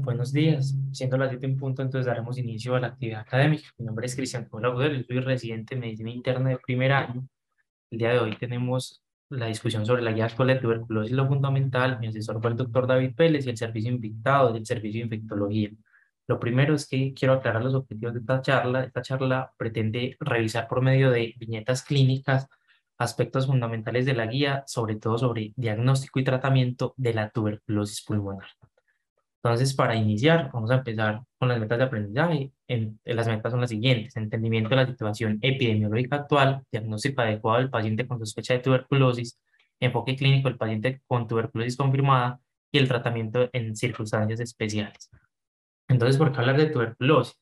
Buenos días, siendo las 7 en punto, entonces daremos inicio a la actividad académica. Mi nombre es Cristian Paula Agudelo, yo soy residente en Medicina Interna de primer año. El día de hoy tenemos la discusión sobre la guía actual de tuberculosis, lo fundamental. Mi asesor fue el doctor David Vélez y el servicio invitado del servicio de infectología. Lo primero es que quiero aclarar los objetivos de esta charla. Esta charla pretende revisar por medio de viñetas clínicas aspectos fundamentales de la guía, sobre todo sobre diagnóstico y tratamiento de la tuberculosis pulmonar. Entonces, para iniciar, vamos a empezar con las metas de aprendizaje. Las metas son las siguientes: entendimiento de la situación epidemiológica actual, diagnóstico adecuado del paciente con sospecha de tuberculosis, enfoque clínico del paciente con tuberculosis confirmada y el tratamiento en circunstancias especiales. Entonces, ¿por qué hablar de tuberculosis?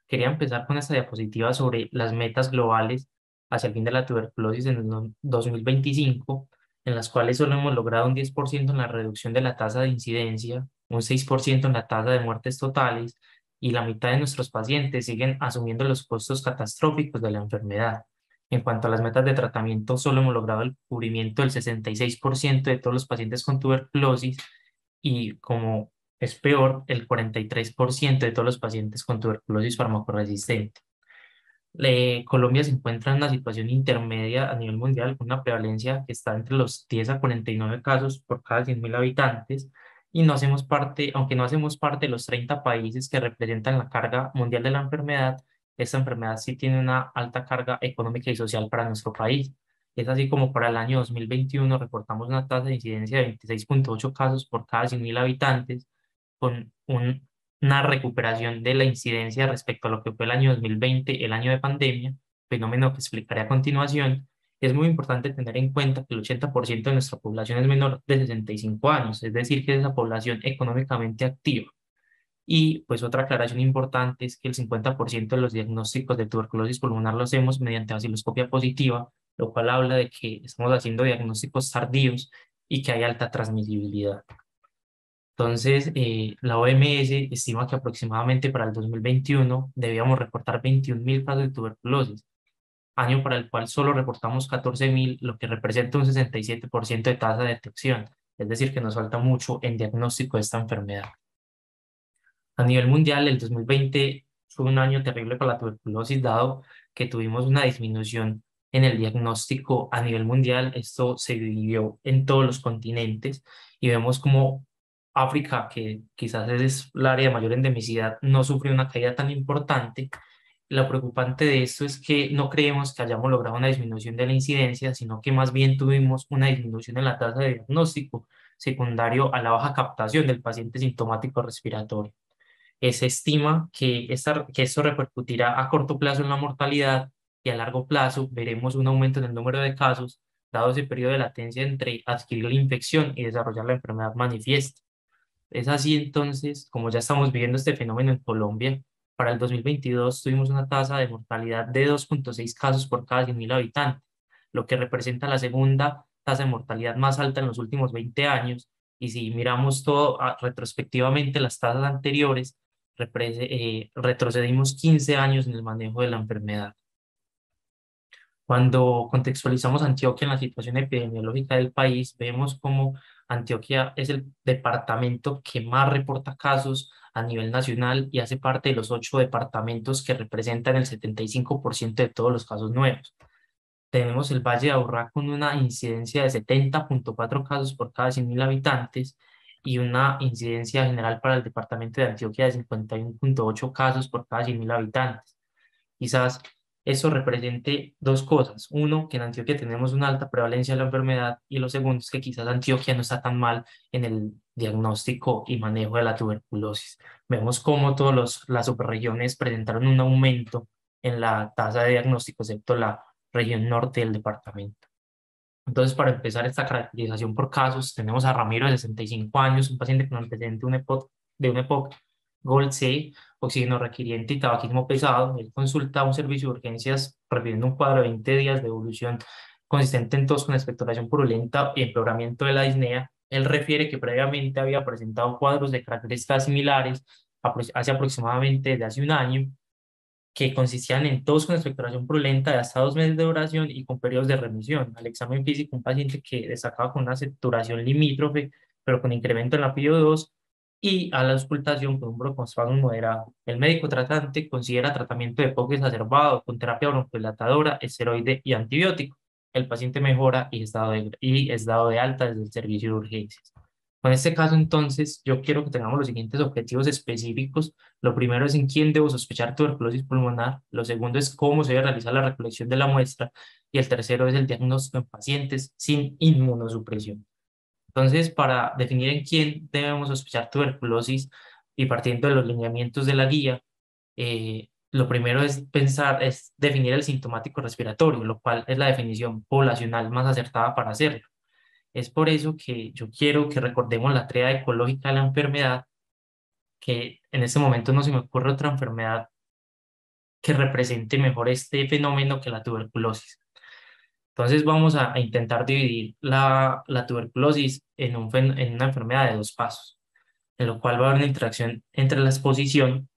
Quería empezar con esta diapositiva sobre las metas globales hacia el fin de la tuberculosis en el 2025, en las cuales solo hemos logrado un 10% en la reducción de la tasa de incidencia, un 6% en la tasa de muertes totales, y la mitad de nuestros pacientes siguen asumiendo los costos catastróficos de la enfermedad. En cuanto a las metas de tratamiento, solo hemos logrado el cubrimiento del 66% de todos los pacientes con tuberculosis, y como es peor, el 43% de todos los pacientes con tuberculosis farmacoresistente. Colombia se encuentra en una situación intermedia a nivel mundial, con una prevalencia que está entre los 10 a 49 casos por cada 100.000 habitantes, y no hacemos parte, aunque no hacemos parte de los 30 países que representan la carga mundial de la enfermedad. Esta enfermedad sí tiene una alta carga económica y social para nuestro país. Es así como para el año 2021 reportamos una tasa de incidencia de 26,8 casos por cada 100.000 habitantes, con una recuperación de la incidencia respecto a lo que fue el año 2020, el año de pandemia, fenómeno que explicaré a continuación. Es muy importante tener en cuenta que el 80% de nuestra población es menor de 65 años, es decir, que es la población económicamente activa. Y pues otra aclaración importante es que el 50% de los diagnósticos de tuberculosis pulmonar lo hacemos mediante osciloscopia positiva, lo cual habla de que estamos haciendo diagnósticos tardíos y que hay alta transmisibilidad. Entonces, la OMS estima que aproximadamente para el 2021 debíamos reportar 21.000 casos de tuberculosis, año para el cual solo reportamos 14.000, lo que representa un 67% de tasa de detección. Es decir, que nos falta mucho en diagnóstico de esta enfermedad. A nivel mundial, el 2020 fue un año terrible para la tuberculosis, dado que tuvimos una disminución en el diagnóstico a nivel mundial. Esto se vivió en todos los continentes, y vemos como África, que quizás es el área de mayor endemicidad, no sufrió una caída tan importante. Lo preocupante de esto es que no creemos que hayamos logrado una disminución de la incidencia, sino que más bien tuvimos una disminución en la tasa de diagnóstico secundario a la baja captación del paciente sintomático respiratorio. Se estima que esto repercutirá a corto plazo en la mortalidad, y a largo plazo veremos un aumento en el número de casos, dado ese periodo de latencia entre adquirir la infección y desarrollar la enfermedad manifiesta. Es así entonces, como ya estamos viviendo este fenómeno en Colombia. Para el 2022 tuvimos una tasa de mortalidad de 2,6 casos por cada 100.000 habitantes, lo que representa la segunda tasa de mortalidad más alta en los últimos 20 años. Y si miramos todo retrospectivamente, las tasas anteriores, retrocedimos 15 años en el manejo de la enfermedad. Cuando contextualizamos Antioquia en la situación epidemiológica del país, vemos como Antioquia es el departamento que más reporta casos a nivel nacional y hace parte de los 8 departamentos que representan el 75% de todos los casos nuevos. Tenemos el Valle de Aburrá con una incidencia de 70,4 casos por cada 100.000 habitantes, y una incidencia general para el departamento de Antioquia de 51,8 casos por cada 100.000 habitantes. Quizás eso represente dos cosas. Uno, que en Antioquia tenemos una alta prevalencia de la enfermedad, y lo segundo es que quizás Antioquia no está tan mal en el diagnóstico y manejo de la tuberculosis. Vemos cómo todas las subregiones presentaron un aumento en la tasa de diagnóstico, excepto la región norte del departamento. Entonces, para empezar esta caracterización por casos, tenemos a Ramiro, de 65 años, un paciente con antecedente de una EPOC Gold C, oxígeno requiriente y tabaquismo pesado. Él consulta a un servicio de urgencias refiriendo un cuadro de 20 días de evolución consistente en tos con expectoración purulenta y empeoramiento de la disnea. Él refiere que previamente había presentado cuadros de características similares hace aproximadamente de hace un año, que consistían en tos con expectoración purulenta de hasta 2 meses de duración y con periodos de remisión. Al examen físico, un paciente que destacaba con una saturación limítrofe, pero con incremento en la PIO2, y a la auscultación con un broncoespasmo moderado. El médico tratante considera tratamiento de EPOC exacerbado con terapia broncodilatadora, esteroide y antibiótico. El paciente mejora y es dado de alta desde el servicio de urgencias. Con este caso, entonces, yo quiero que tengamos los siguientes objetivos específicos. Lo primero es en quién debo sospechar tuberculosis pulmonar. Lo segundo es cómo se debe realizar la recolección de la muestra. Y el tercero es el diagnóstico en pacientes sin inmunosupresión. Entonces, para definir en quién debemos sospechar tuberculosis y partiendo de los lineamientos de la guía, lo primero es definir el sintomático respiratorio, lo cual es la definición poblacional más acertada para hacerlo. Es por eso que yo quiero que recordemos la tríada ecológica de la enfermedad, que en este momento no se me ocurre otra enfermedad que represente mejor este fenómeno que la tuberculosis. Entonces vamos a intentar dividir la tuberculosis en una enfermedad de dos pasos, en lo cual va a haber una interacción entre la exposición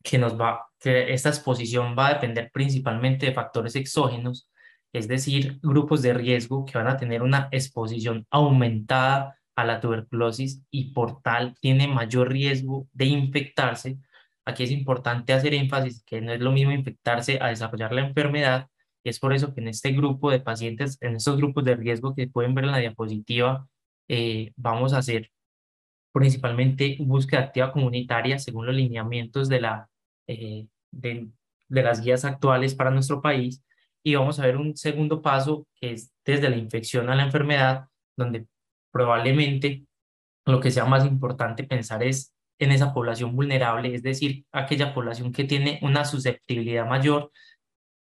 que esta exposición va a depender principalmente de factores exógenos, es decir, grupos de riesgo que van a tener una exposición aumentada a la tuberculosis y por tal tiene mayor riesgo de infectarse. Aquí es importante hacer énfasis que no es lo mismo infectarse a desarrollar la enfermedad, y es por eso que en este grupo de pacientes, en estos grupos de riesgo que pueden ver en la diapositiva, vamos a hacer principalmente búsqueda activa comunitaria según los lineamientos eh, de, de las guías actuales para nuestro país. Y vamos a ver un segundo paso que es desde la infección a la enfermedad, donde probablemente lo que sea más importante pensar es en esa población vulnerable, es decir, aquella población que tiene una susceptibilidad mayor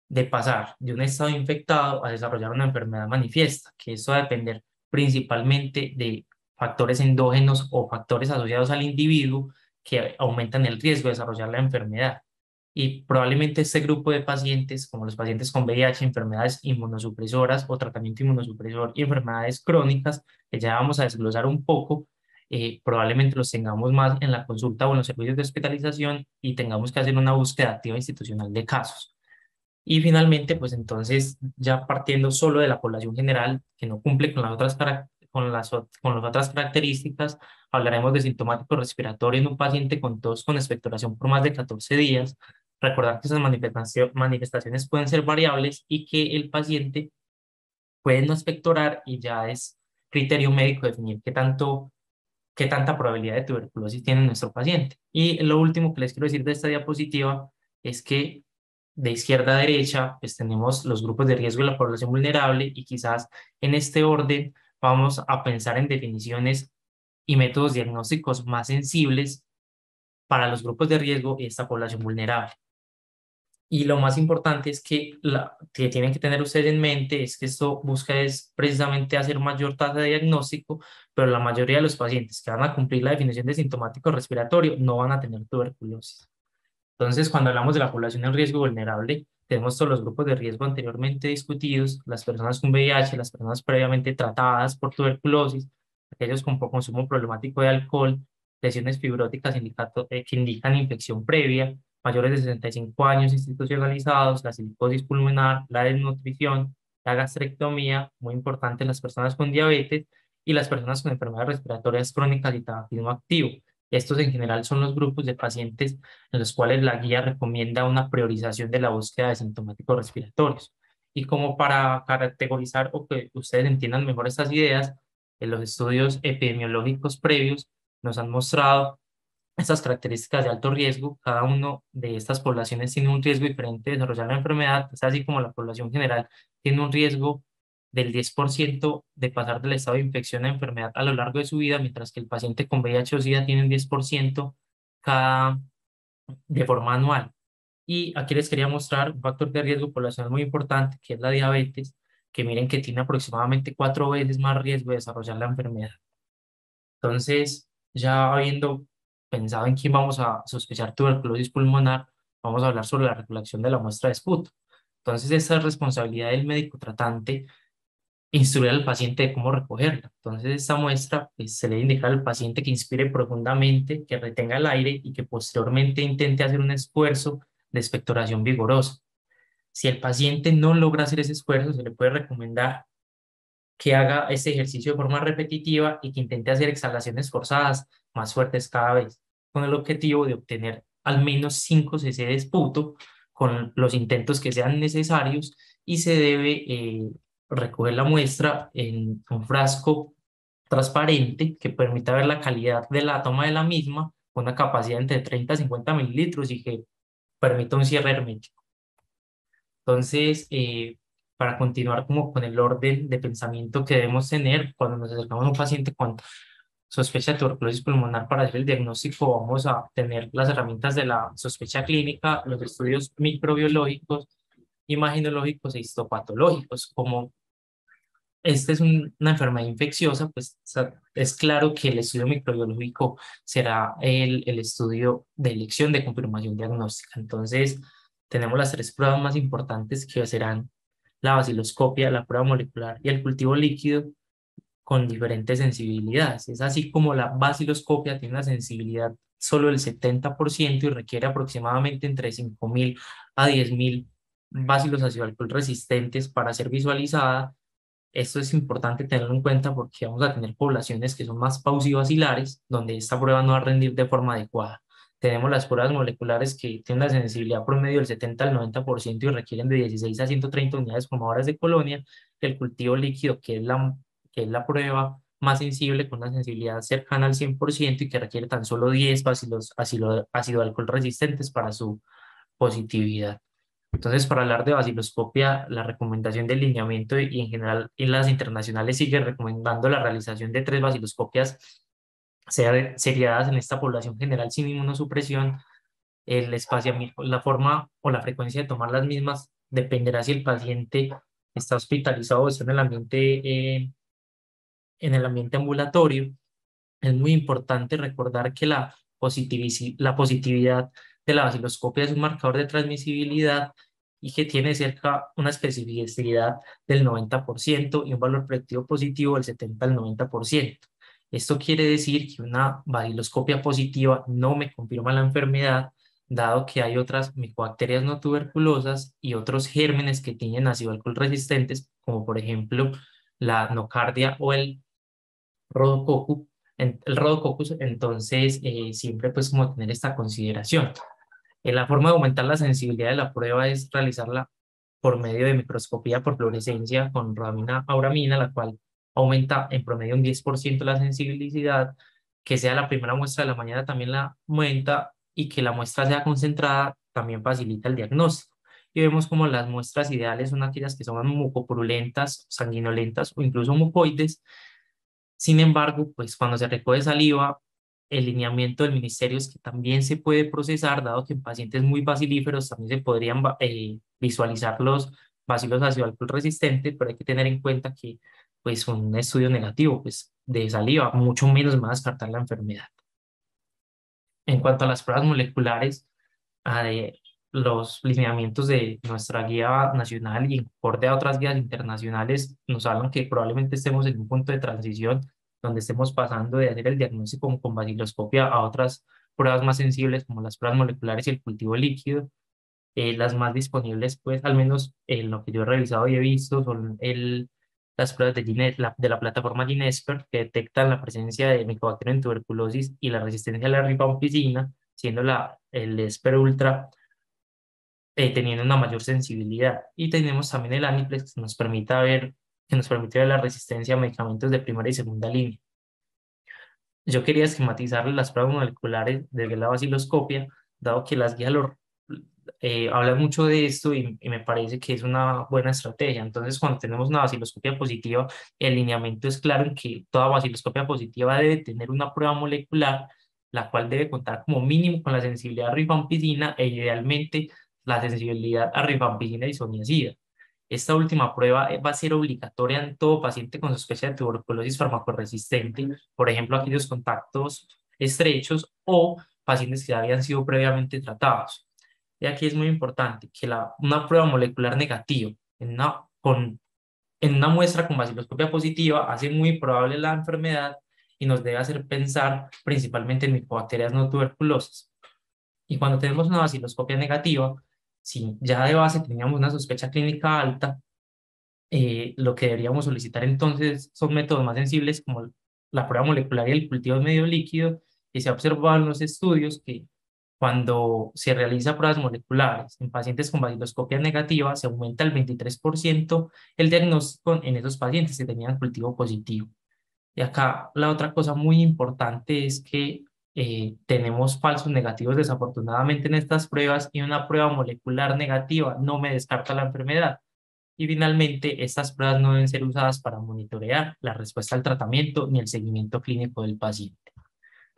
de pasar de un estado infectado a desarrollar una enfermedad manifiesta, que eso va a depender principalmente de factores endógenos o factores asociados al individuo que aumentan el riesgo de desarrollar la enfermedad. Y probablemente este grupo de pacientes, como los pacientes con VIH, enfermedades inmunosupresoras o tratamiento inmunosupresor y enfermedades crónicas, que ya vamos a desglosar un poco, probablemente los tengamos más en la consulta o en los servicios de hospitalización y tengamos que hacer una búsqueda activa institucional de casos. Y finalmente, pues entonces, ya partiendo solo de la población general que no cumple con las otras, con las otras características, hablaremos de sintomático respiratorio en un paciente con tos con expectoración por más de 14 días. Recordar que esas manifestaciones pueden ser variables y que el paciente puede no expectorar y ya es criterio médico definir qué tanta probabilidad de tuberculosis tiene nuestro paciente. Y lo último que les quiero decir de esta diapositiva es que de izquierda a derecha, pues tenemos los grupos de riesgo de la población vulnerable y quizás en este orden vamos a pensar en definiciones y métodos diagnósticos más sensibles para los grupos de riesgo y esta población vulnerable. Y lo más importante es que que tienen que tener ustedes en mente es que esto busca es precisamente hacer mayor tasa de diagnóstico, pero la mayoría de los pacientes que van a cumplir la definición de sintomático respiratorio no van a tener tuberculosis. Entonces, cuando hablamos de la población en riesgo vulnerable, tenemos todos los grupos de riesgo anteriormente discutidos, las personas con VIH, las personas previamente tratadas por tuberculosis, aquellos con consumo problemático de alcohol, lesiones fibróticas que indican infección previa, mayores de 65 años institucionalizados, la silicosis pulmonar, la desnutrición, la gastrectomía, muy importante en las personas con diabetes y las personas con enfermedades respiratorias crónicas y tabaquismo activo. Estos en general son los grupos de pacientes en los cuales la guía recomienda una priorización de la búsqueda de sintomáticos respiratorios. Y como para categorizar o que ustedes entiendan mejor estas ideas, en los estudios epidemiológicos previos nos han mostrado estas características de alto riesgo. Cada uno de estas poblaciones tiene un riesgo diferente de desarrollar la enfermedad, es así como la población general tiene un riesgo del 10% de pasar del estado de infección a enfermedad a lo largo de su vida, mientras que el paciente con VIH o SIDA tiene un 10% cada, de forma anual. Y aquí les quería mostrar un factor de riesgo poblacional muy importante, que es la diabetes, que miren que tiene aproximadamente 4 veces más riesgo de desarrollar la enfermedad. Entonces, ya habiendo pensado en quién vamos a sospechar tuberculosis pulmonar, vamos a hablar sobre la recolección de la muestra de esputo. Entonces, esta es responsabilidad del médico tratante instruir al paciente de cómo recogerla. Entonces, esta muestra pues, se le debe indicar al paciente que inspire profundamente, que retenga el aire y que posteriormente intente hacer un esfuerzo de expectoración vigorosa. Si el paciente no logra hacer ese esfuerzo, se le puede recomendar que haga este ejercicio de forma repetitiva y que intente hacer exhalaciones forzadas más fuertes cada vez, con el objetivo de obtener al menos 5 cc de esputo con los intentos que sean necesarios, y se debe recoger la muestra en un frasco transparente que permita ver la calidad de la toma de la misma, con una capacidad entre 30 a 50 mililitros y que permita un cierre hermético. Entonces, para continuar como con el orden de pensamiento que debemos tener cuando nos acercamos a un paciente con sospecha de tuberculosis pulmonar para hacer el diagnóstico, vamos a tener las herramientas de la sospecha clínica, los estudios microbiológicos, imaginológicos e histopatológicos. Como esta es una enfermedad infecciosa, pues es claro que el estudio microbiológico será el estudio de elección de confirmación diagnóstica. Entonces, tenemos las tres pruebas más importantes que serán la baciloscopia, la prueba molecular y el cultivo líquido, con diferentes sensibilidades. Es así como la baciloscopia tiene una sensibilidad solo del 70% y requiere aproximadamente entre 5.000 a 10.000 bacilos ácido alcohol resistentes para ser visualizada. Esto es importante tenerlo en cuenta porque vamos a tener poblaciones que son más pausivacilares, donde esta prueba no va a rendir de forma adecuada. Tenemos las pruebas moleculares que tienen la sensibilidad promedio del 70 al 90% y requieren de 16 a 130 unidades formadoras de colonia. El cultivo líquido, que es la prueba más sensible, con una sensibilidad cercana al 100% y que requiere tan solo 10 bacilos ácido alcohol resistentes para su positividad. Entonces, para hablar de baciloscopia, la recomendación del lineamiento y en general en las internacionales sigue recomendando la realización de 3 baciloscopias seriadas en esta población general sin inmunosupresión. La forma o la frecuencia de tomar las mismas dependerá si el paciente está hospitalizado o está en el ambiente ambulatorio. Es muy importante recordar que la positividad de la baciloscopia es un marcador de transmisibilidad y que tiene cerca una especificidad del 90% y un valor predictivo positivo del 70 al 90%. Esto quiere decir que una baciloscopia positiva no me confirma la enfermedad, dado que hay otras micobacterias no tuberculosas y otros gérmenes que tienen ácido alcohol resistentes, como por ejemplo la nocardia o rodococcus, el rodococcus. Entonces, siempre pues como tener esta consideración. La forma de aumentar la sensibilidad de la prueba es realizarla por medio de microscopía por fluorescencia con rodamina auramina, la cual aumenta en promedio un 10% la sensibilidad. Que sea la primera muestra de la mañana también la aumenta, y que la muestra sea concentrada también facilita el diagnóstico. Y vemos como las muestras ideales son aquellas que son mucopurulentas, sanguinolentas o incluso mucoides. Sin embargo, pues cuando se recoge saliva, el lineamiento del ministerio es que también se puede procesar, dado que en pacientes muy bacilíferos también se podrían visualizar los bacilos ácido alcohol resistentes, pero hay que tener en cuenta que pues un estudio negativo pues de saliva mucho menos va a descartar la enfermedad. En cuanto a las pruebas moleculares, los lineamientos de nuestra guía nacional y en acorde a otras guías internacionales nos hablan que probablemente estemos en un punto de transición donde estemos pasando de hacer el diagnóstico con baciloscopia a otras pruebas más sensibles como las pruebas moleculares y el cultivo líquido. Las más disponibles, pues al menos en lo que yo he revisado y he visto, son las pruebas de la plataforma Ginesper, que detectan la presencia de Mycobacterium tuberculosis y la resistencia a la rifampicina, siendo el Esper Ultra teniendo una mayor sensibilidad. Y tenemos también el Aniplex, que nos permite ver la resistencia a medicamentos de primera y segunda línea. Yo quería esquematizar las pruebas moleculares desde la vaciloscopia, dado que las guías hablan mucho de esto y me parece que es una buena estrategia. Entonces, cuando tenemos una vaciloscopia positiva, el lineamiento es claro en que toda vaciloscopia positiva debe tener una prueba molecular, la cual debe contar como mínimo con la sensibilidad a rifampicina e idealmente la sensibilidad a rifampicina y isoniazida. Esta última prueba va a ser obligatoria en todo paciente con sospecha de tuberculosis farmacoresistente, por ejemplo, aquellos contactos estrechos o pacientes que ya habían sido previamente tratados. Y aquí es muy importante que una prueba molecular negativa en una muestra con baciloscopia positiva hace muy probable la enfermedad y nos debe hacer pensar principalmente en micobacterias no tuberculosas. Y cuando tenemos una baciloscopia negativa, si ya de base teníamos una sospecha clínica alta, Lo que deberíamos solicitar entonces son métodos más sensibles como la prueba molecular y el cultivo de medio líquido, y se ha observado en los estudios que cuando se realiza pruebas moleculares en pacientes con vaciloscopia negativa, se aumenta el 23% el diagnóstico en esos pacientes que tenían cultivo positivo. Y acá la otra cosa muy importante es que tenemos falsos negativos desafortunadamente en estas pruebas, y una prueba molecular negativa no me descarta la enfermedad. Y finalmente, estas pruebas no deben ser usadas para monitorear la respuesta al tratamiento ni el seguimiento clínico del paciente.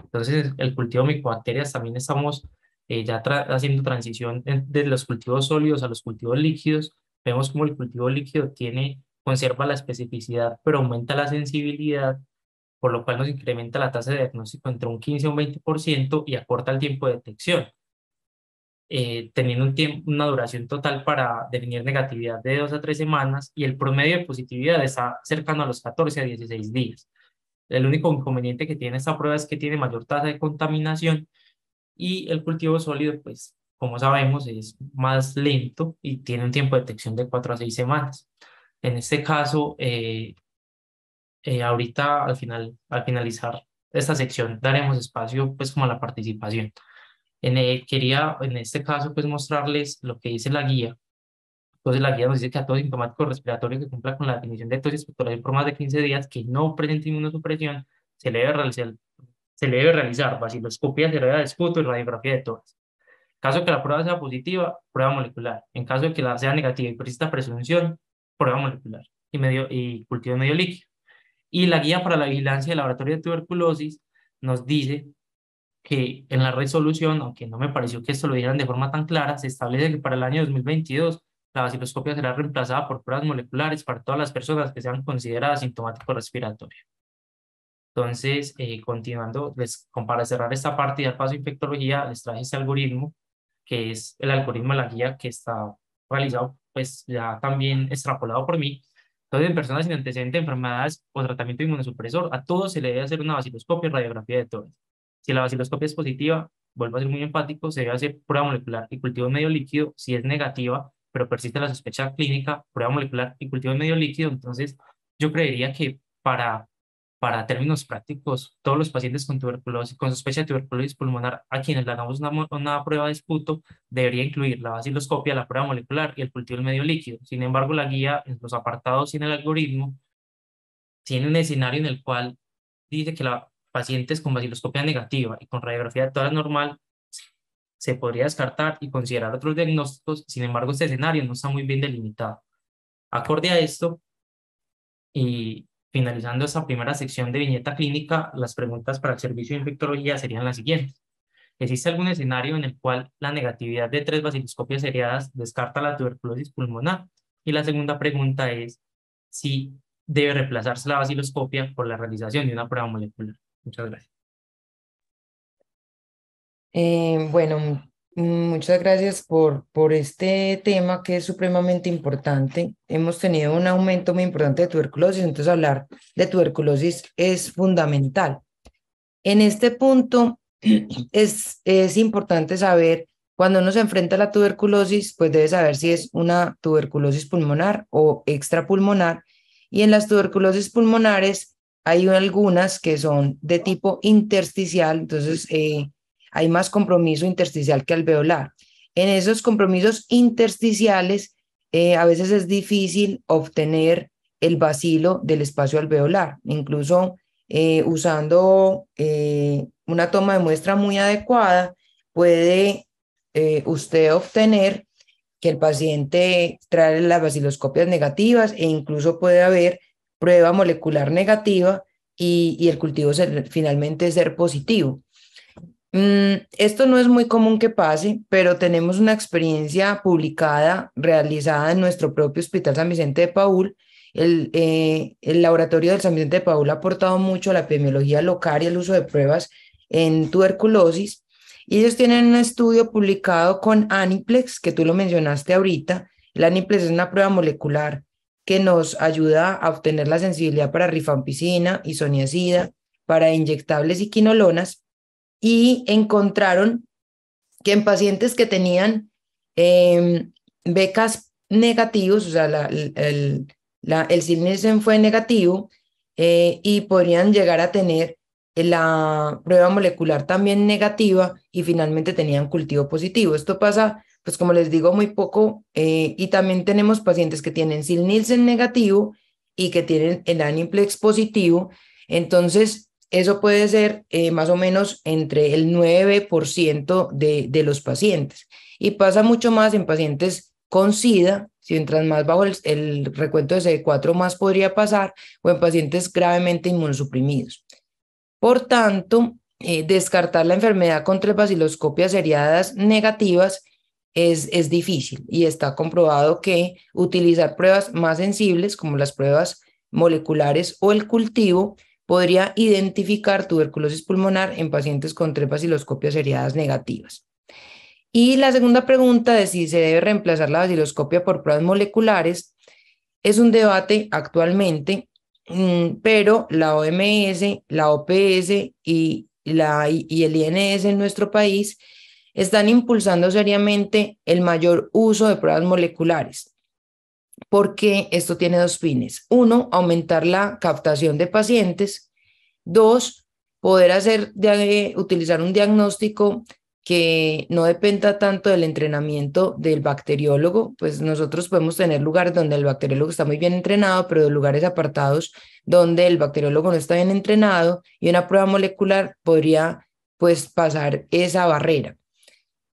Entonces, el cultivo de micobacterias también estamos haciendo transición de los cultivos sólidos a los cultivos líquidos. Vemos como el cultivo líquido conserva la especificidad, pero aumenta la sensibilidad, por lo cual nos incrementa la tasa de diagnóstico entre un 15 y un 20% y acorta el tiempo de detección, teniendo una duración total para definir negatividad de 2 a 3 semanas, y el promedio de positividad está cercano a los 14 a 16 días. El único inconveniente que tiene esta prueba es que tiene mayor tasa de contaminación, y el cultivo sólido, pues, como sabemos, es más lento y tiene un tiempo de detección de 4 a 6 semanas. En este caso, ahorita al finalizar esta sección, daremos espacio pues como a la participación. Quería en este caso pues mostrarles lo que dice la guía. Entonces la guía nos dice que a todo sintomático respiratorio que cumpla con la definición de tos y expectoración por más de 15 días, que no presente inmunosupresión, se le debe realizar vaciloscopia cerebral de esputo y radiografía de tórax. En caso de que la prueba sea positiva, prueba molecular. En caso de que la sea negativa y persista presunción, prueba molecular y cultivo de medio líquido. Y la guía para la vigilancia del laboratorio de tuberculosis nos dice que en la resolución, aunque no me pareció que esto lo dijeran de forma tan clara, se establece que para el año 2022 la vaciloscopia será reemplazada por pruebas moleculares para todas las personas que sean consideradas sintomáticos respiratorios. Entonces, continuando, para cerrar esta parte y dar paso a infectología, les traje este algoritmo, que es el algoritmo de la guía que está realizado, pues ya también extrapolado por mí. Entonces, en personas sin antecedentes de enfermedades o tratamiento inmunosupresor, a todos se le debe hacer una vaciloscopia y radiografía de tórax. Si la vaciloscopia es positiva, vuelvo a ser muy enfático, se debe hacer prueba molecular y cultivo de medio líquido. Si es negativa, pero persiste la sospecha clínica, prueba molecular y cultivo de medio líquido. Entonces, yo creería que para términos prácticos, todos los pacientes con tuberculosis, con sospecha de tuberculosis pulmonar, a quienes le hagamos una prueba de esputo, debería incluir la vaciloscopia, la prueba molecular y el cultivo del medio líquido. Sin embargo, la guía, en los apartados y en el algoritmo, tiene un escenario en el cual dice que la pacientes con vaciloscopia negativa y con radiografía de tórax normal se podría descartar y considerar otros diagnósticos. Sin embargo, este escenario no está muy bien delimitado. Acorde a esto, y finalizando esta primera sección de viñeta clínica, las preguntas para el servicio de infectología serían las siguientes. ¿Existe algún escenario en el cual la negatividad de 3 vaciloscopias seriadas descarta la tuberculosis pulmonar? Y la segunda pregunta es si debe reemplazarse la vaciloscopia por la realización de una prueba molecular. Muchas gracias. Bueno, muchas gracias por este tema que es supremamente importante. Hemos tenido un aumento muy importante de tuberculosis, entonces hablar de tuberculosis es fundamental. En este punto es importante saber, cuando uno se enfrenta a la tuberculosis, pues debe saber si es una tuberculosis pulmonar o extrapulmonar. Y en las tuberculosis pulmonares hay algunas que son de tipo intersticial, entonces hay más compromiso intersticial que alveolar. En esos compromisos intersticiales, a veces es difícil obtener el bacilo del espacio alveolar, incluso usando una toma de muestra muy adecuada, puede usted obtener que el paciente trae las vaciloscopias negativas, e incluso puede haber prueba molecular negativa y el cultivo finalmente ser positivo. Esto no es muy común que pase, pero tenemos una experiencia publicada, realizada en nuestro propio Hospital San Vicente de Paúl. El laboratorio del San Vicente de Paúl ha aportado mucho a la epidemiología local y el uso de pruebas en tuberculosis. Y ellos tienen un estudio publicado con Aniplex, que tú lo mencionaste ahorita. El Aniplex es una prueba molecular que nos ayuda a obtener la sensibilidad para rifampicina, isoniazida, para inyectables y quinolonas, y encontraron que en pacientes que tenían becas negativos, o sea, el Nielsen fue negativo y podrían llegar a tener la prueba molecular también negativa y finalmente tenían cultivo positivo. Esto pasa, pues como les digo, muy poco y también tenemos pacientes que tienen Nielsen negativo y que tienen el Aniplex positivo. Entonces, eso puede ser más o menos entre el 9% de los pacientes. Y pasa mucho más en pacientes con SIDA, si mientras más bajo el recuento de CD4 más podría pasar, o en pacientes gravemente inmunosuprimidos. Por tanto, descartar la enfermedad con tres baciloscopias seriadas negativas es difícil y está comprobado que utilizar pruebas más sensibles como las pruebas moleculares o el cultivo podría identificar tuberculosis pulmonar en pacientes con tres baciloscopias seriadas negativas. Y la segunda pregunta de si se debe reemplazar la baciloscopia por pruebas moleculares es un debate actualmente, pero la OMS, la OPS y el INS en nuestro país están impulsando seriamente el mayor uso de pruebas moleculares, porque esto tiene dos fines. Uno, aumentar la captación de pacientes. Dos, poder utilizar un diagnóstico que no dependa tanto del entrenamiento del bacteriólogo, pues nosotros podemos tener lugares donde el bacteriólogo está muy bien entrenado, pero de lugares apartados donde el bacteriólogo no está bien entrenado y una prueba molecular podría pues pasar esa barrera.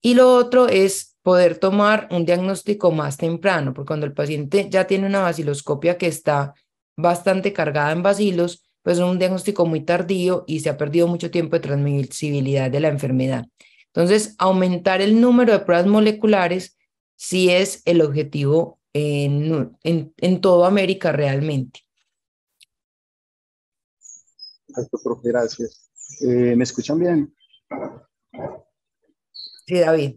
Y lo otro es poder tomar un diagnóstico más temprano, porque cuando el paciente ya tiene una baciloscopia que está bastante cargada en bacilos, pues es un diagnóstico muy tardío y se ha perdido mucho tiempo de transmisibilidad de la enfermedad. Entonces, aumentar el número de pruebas moleculares sí es el objetivo en toda América realmente. Alto, profe, gracias. ¿Me escuchan bien? Sí, David.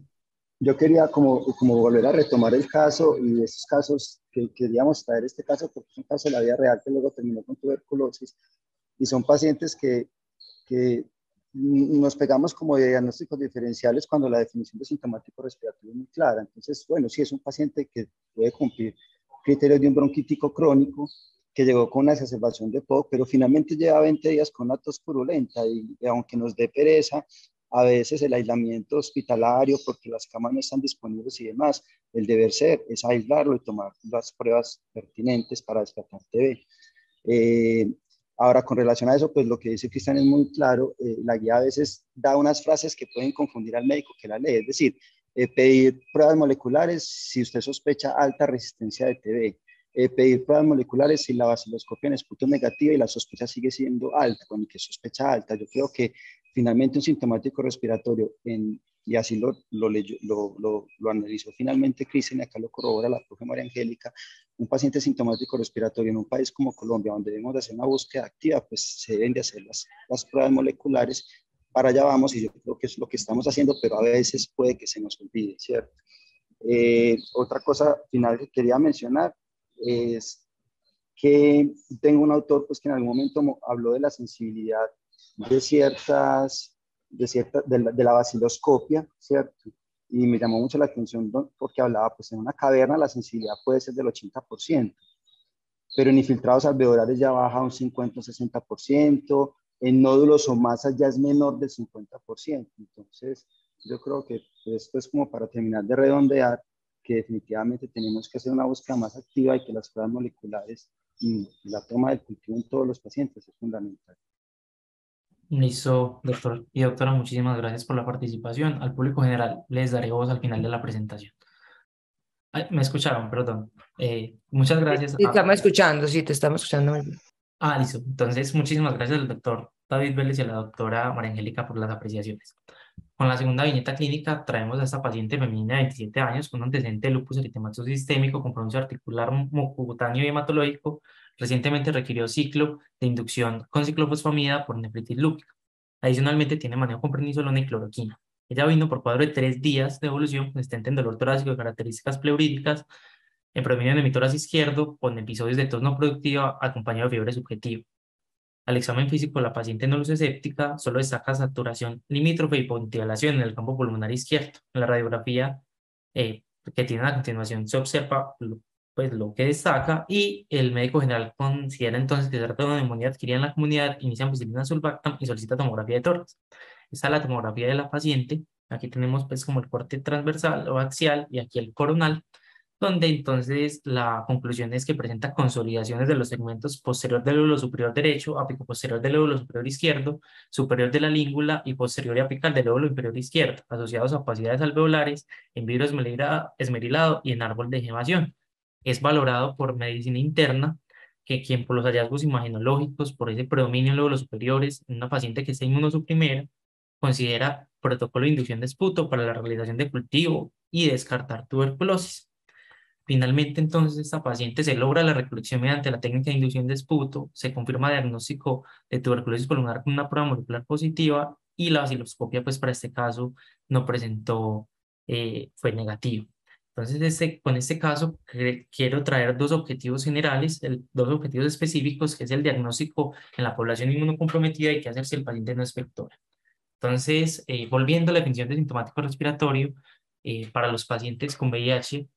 Yo quería como volver a retomar el caso y de esos casos que queríamos traer este caso porque es un caso de la vida real que luego terminó con tuberculosis y son pacientes que nos pegamos como de diagnósticos diferenciales cuando la definición de sintomático respiratorio es muy clara. Entonces, bueno, sí es un paciente que puede cumplir criterios de un bronquítico crónico, que llegó con una exacerbación de POC, pero finalmente lleva 20 días con una tos purulenta y aunque nos dé pereza, a veces el aislamiento hospitalario porque las camas no están disponibles y demás, el deber ser es aislarlo y tomar las pruebas pertinentes para descartar TB. Ahora, con relación a eso, pues lo que dice Cristian es muy claro. La guía a veces da unas frases que pueden confundir al médico que la lee. Es decir, pedir pruebas moleculares si usted sospecha alta resistencia de TB. Pedir pruebas moleculares si la baciloscopia en esputo es negativa y la sospecha sigue siendo alta. Bueno, ¿qué sospecha alta? Yo creo que finalmente un sintomático respiratorio, y así lo analizó finalmente Cristian, y acá lo corrobora la profe María Angélica, un paciente sintomático respiratorio en un país como Colombia, donde debemos de hacer una búsqueda activa, pues se deben de hacer las pruebas moleculares. Para allá vamos y yo creo que es lo que estamos haciendo, pero a veces puede que se nos olvide, ¿cierto? Otra cosa final que quería mencionar es que tengo un autor pues, que en algún momento habló de la sensibilidad de la baciloscopia, ¿cierto? Y me llamó mucho la atención porque hablaba, pues en una caverna la sensibilidad puede ser del 80%, pero en infiltrados alveolares ya baja un 50 o 60%, en nódulos o masas ya es menor del 50%. Entonces, yo creo que esto es como para terminar de redondear, que definitivamente tenemos que hacer una búsqueda más activa y que las pruebas moleculares y la toma del cultivo en todos los pacientes es fundamental. Listo, doctor y doctora, muchísimas gracias por la participación. Al público general les daré voz al final de la presentación. Ay, me escucharon, perdón. Muchas gracias. Te estamos escuchando, sí, te estamos escuchando muy bien. Listo. Entonces, muchísimas gracias al doctor David Vélez y a la doctora María Angélica por las apreciaciones. Con la segunda viñeta clínica traemos a esta paciente femenina de 27 años con un antecedente de lupus eritematoso sistémico con pronuncio articular mucocutáneo y hematológico. Recientemente requirió ciclo de inducción con ciclofosfamida por nefritis lúpica. Adicionalmente tiene manejo con prednisolona y cloroquina. Ella vino por cuadro de 3 días de evolución consistente en dolor torácico de características pleuríticas, en promedio en el hemitórax izquierdo, con episodios de tos no productiva acompañado de fiebre subjetiva. Al examen físico, la paciente no luce séptica, solo destaca saturación limítrofe y pontialación en el campo pulmonar izquierdo. En la radiografía que tiene a continuación se observa pues lo que destaca, y el médico general considera entonces que se trata de una neumonía adquirida en la comunidad, inicia ampicilina sulbactam y solicita tomografía de tórax. Esta es la tomografía de la paciente. Aquí tenemos pues como el corte transversal o axial y aquí el coronal, donde entonces la conclusión es que presenta consolidaciones de los segmentos posterior del lóbulo superior derecho, apico posterior del lóbulo superior izquierdo, superior de la língula y posterior y apical del lóbulo inferior izquierdo, asociados a opacidades alveolares, en vidrio esmerilado y en árbol de gemación. Es valorado por medicina interna, que quien por los hallazgos imagenológicos, por ese predominio en lóbulos superiores, en una paciente que está inmunosuprimida, considera protocolo de inducción de esputo para la realización de cultivo y descartar tuberculosis. Finalmente, entonces, esta paciente se logra la recolección mediante la técnica de inducción de esputo, se confirma diagnóstico de tuberculosis pulmonar con una prueba molecular positiva y la vaciloscopia, pues para este caso, no presentó, fue negativo. Entonces, con este caso, quiero traer dos objetivos generales, dos objetivos específicos, que es el diagnóstico en la población inmunocomprometida y qué hacer si el paciente no es vectora. Entonces, volviendo a la definición de sintomático respiratorio, para los pacientes con VIH,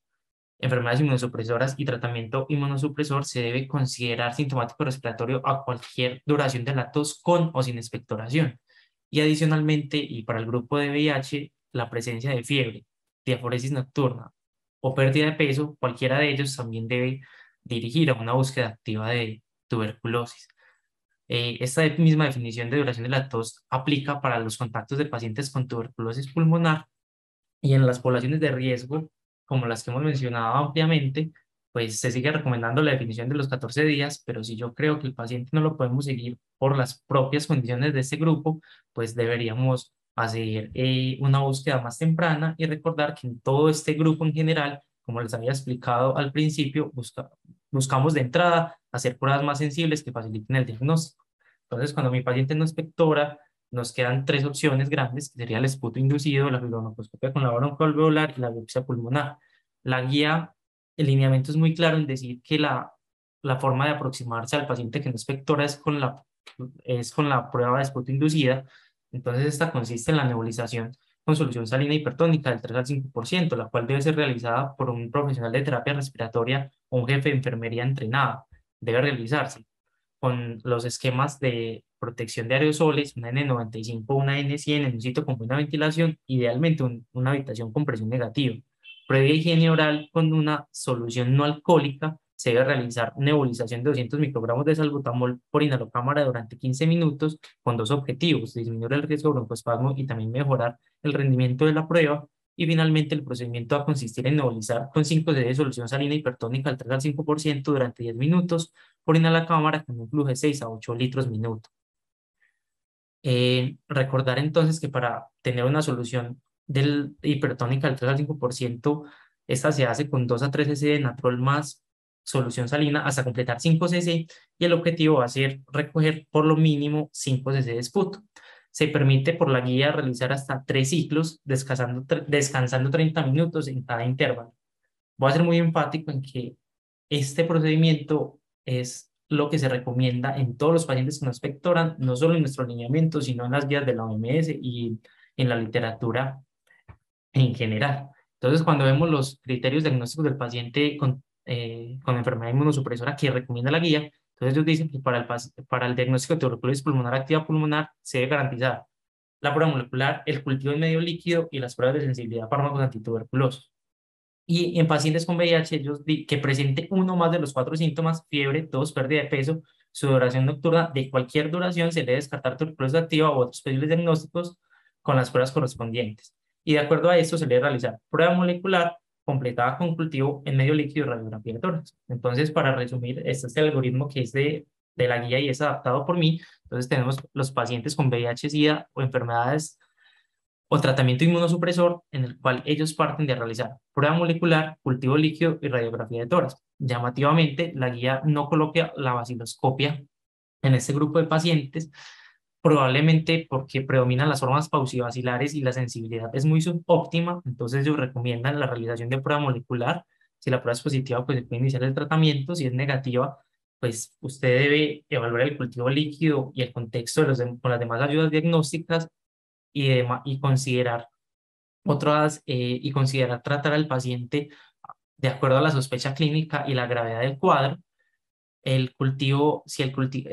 enfermedades inmunosupresoras y tratamiento inmunosupresor, se debe considerar sintomático respiratorio a cualquier duración de la tos con o sin expectoración. Y adicionalmente, y para el grupo de VIH, la presencia de fiebre, diaforesis nocturna o pérdida de peso, cualquiera de ellos también debe dirigir a una búsqueda activa de tuberculosis. Esta misma definición de duración de la tos aplica para los contactos de pacientes con tuberculosis pulmonar y en las poblaciones de riesgo, como las que hemos mencionado ampliamente, pues se sigue recomendando la definición de los 14 días, pero si yo creo que el paciente no lo podemos seguir por las propias condiciones de este grupo, pues deberíamos hacer una búsqueda más temprana y recordar que en todo este grupo en general, como les había explicado al principio, buscamos de entrada hacer pruebas más sensibles que faciliten el diagnóstico. Entonces, cuando mi paciente no es pectora, nos quedan tres opciones grandes, que sería el esputo inducido, la fibrobroncoskopia con la broncoalveolar y la biopsia pulmonar. La guía, el lineamiento es muy claro en decir que la forma de aproximarse al paciente que no es pectora es con la prueba de esputo inducida. Entonces, esta consiste en la nebulización con solución salina hipertónica del 3 al 5%, la cual debe ser realizada por un profesional de terapia respiratoria o un jefe de enfermería entrenado. Debe realizarse con los esquemas de protección de aerosoles, una N95 o una N100 en un sitio con buena ventilación, idealmente una habitación con presión negativa. Previa higiene oral con una solución no alcohólica, se debe realizar nebulización de 200 microgramos de salbutamol por inhalocámara durante 15 minutos con dos objetivos: disminuir el riesgo de broncoespasmo y también mejorar el rendimiento de la prueba. Y finalmente, el procedimiento va a consistir en nebulizar con 5 cc de solución salina hipertónica al 3 al 5% durante 10 minutos por inhalacámara con un flujo de 6 a 8 litros minuto. Recordar entonces que para tener una solución hipertónica del 3 al 5%, esta se hace con 2 a 3 cc de natrol más solución salina hasta completar 5 cc, y el objetivo va a ser recoger por lo mínimo 5 cc de esputo. Se permite por la guía realizar hasta 3 ciclos, descansando 30 minutos en cada intervalo. Voy a ser muy enfático en que este procedimiento es lo que se recomienda en todos los pacientes que nos expectoran, no solo en nuestro lineamiento, sino en las guías de la OMS y en la literatura en general. Entonces, cuando vemos los criterios diagnósticos del paciente con enfermedad inmunosupresora que recomienda la guía, entonces ellos dicen que para el diagnóstico de tuberculosis pulmonar activa pulmonar se debe garantizar la prueba molecular, el cultivo en medio líquido y las pruebas de sensibilidad a fármacos antituberculosos. Y en pacientes con VIH, que presente uno más de los 4 síntomas: fiebre, tos, pérdida de peso, sudoración nocturna de cualquier duración, se debe descartar tuberculosis activa u otros posibles diagnósticos con las pruebas correspondientes. Y de acuerdo a esto, se debe realizar prueba molecular completada con cultivo en medio líquido y radiografía de tórax. Entonces, para resumir, este es el algoritmo que es de la guía y es adaptado por mí. Entonces, tenemos los pacientes con VIH, SIDA o enfermedades o tratamiento inmunosupresor, en el cual ellos parten de realizar prueba molecular, cultivo líquido y radiografía de tórax. Llamativamente, la guía no coloca la vaciloscopia en este grupo de pacientes, probablemente porque predominan las formas pausivacilares y la sensibilidad es muy subóptima. Entonces ellos recomiendan la realización de prueba molecular. Si la prueba es positiva, pues se puede iniciar el tratamiento. Si es negativa, pues usted debe evaluar el cultivo líquido y el contexto con las demás ayudas diagnósticas y considerar tratar al paciente de acuerdo a la sospecha clínica y la gravedad del cuadro, el cultivo, si el cultivo,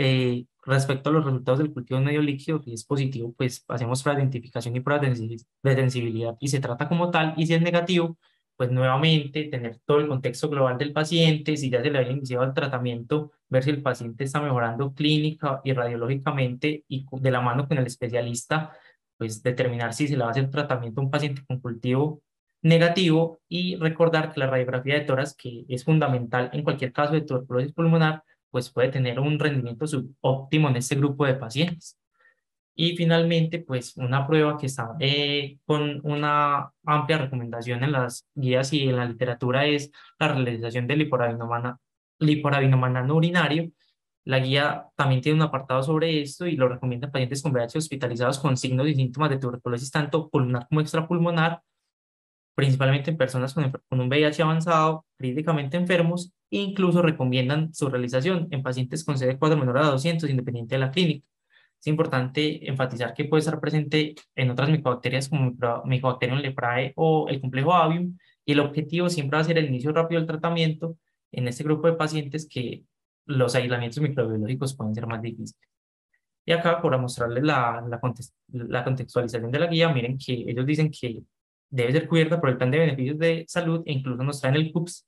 respecto a los resultados del cultivo en medio líquido, si es positivo, pues hacemos pruebas de identificación y pruebas de sensibilidad y se trata como tal, y si es negativo, pues nuevamente tener todo el contexto global del paciente, si ya se le había iniciado el tratamiento, ver si el paciente está mejorando clínica y radiológicamente y de la mano con el especialista, pues determinar si se le va a hacer tratamiento a un paciente con cultivo negativo y recordar que la radiografía de tórax, que es fundamental en cualquier caso de tuberculosis pulmonar, pues puede tener un rendimiento subóptimo en este grupo de pacientes. Y finalmente, pues una prueba que está con una amplia recomendación en las guías y en la literatura es la realización del liporabinomanato urinario. La guía también tiene un apartado sobre esto y lo recomienda a pacientes con VIH hospitalizados con signos y síntomas de tuberculosis tanto pulmonar como extrapulmonar, principalmente en personas con un VIH avanzado, críticamente enfermos, e incluso recomiendan su realización en pacientes con CD4 menor a 200, independiente de la clínica. Es importante enfatizar que puede estar presente en otras micobacterias como Mycobacterium leprae o el complejo avium, y el objetivo siempre va a ser el inicio rápido del tratamiento en este grupo de pacientes que los aislamientos microbiológicos pueden ser más difíciles. Y acá, para mostrarles la contextualización de la guía, miren que ellos dicen que debe ser cubierta por el plan de beneficios de salud e incluso nos traen el CUPS.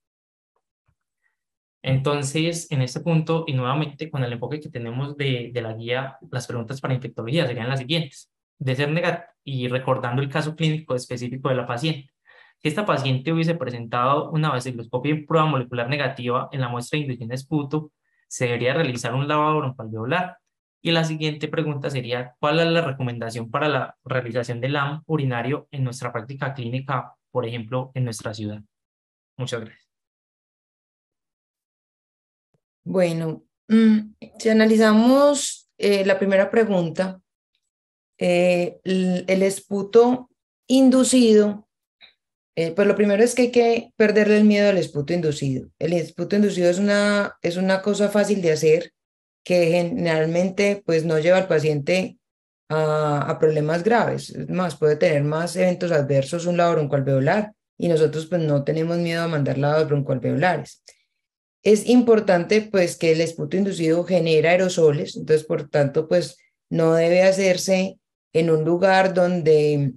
Entonces, en este punto, y nuevamente con el enfoque que tenemos de la guía, las preguntas para infectología serían las siguientes. De ser negativo, y recordando el caso clínico específico de la paciente, si esta paciente hubiese presentado una baciloscopia y prueba molecular negativa en la muestra de inducción de esputo, se debería realizar un lavado broncoalveolar. Y la siguiente pregunta sería, ¿cuál es la recomendación para la realización del LAM urinario en nuestra práctica clínica, por ejemplo, en nuestra ciudad? Muchas gracias. Bueno, si analizamos la primera pregunta, el esputo inducido, pues lo primero es que hay que perderle el miedo al esputo inducido. El esputo inducido es una cosa fácil de hacer que generalmente pues no lleva al paciente a problemas graves. Es más, puede tener más eventos adversos un lado broncoalveolar y nosotros pues no tenemos miedo a mandar lados broncoalveolares. Es importante pues que el esputo inducido genera aerosoles, entonces por tanto pues no debe hacerse en un lugar donde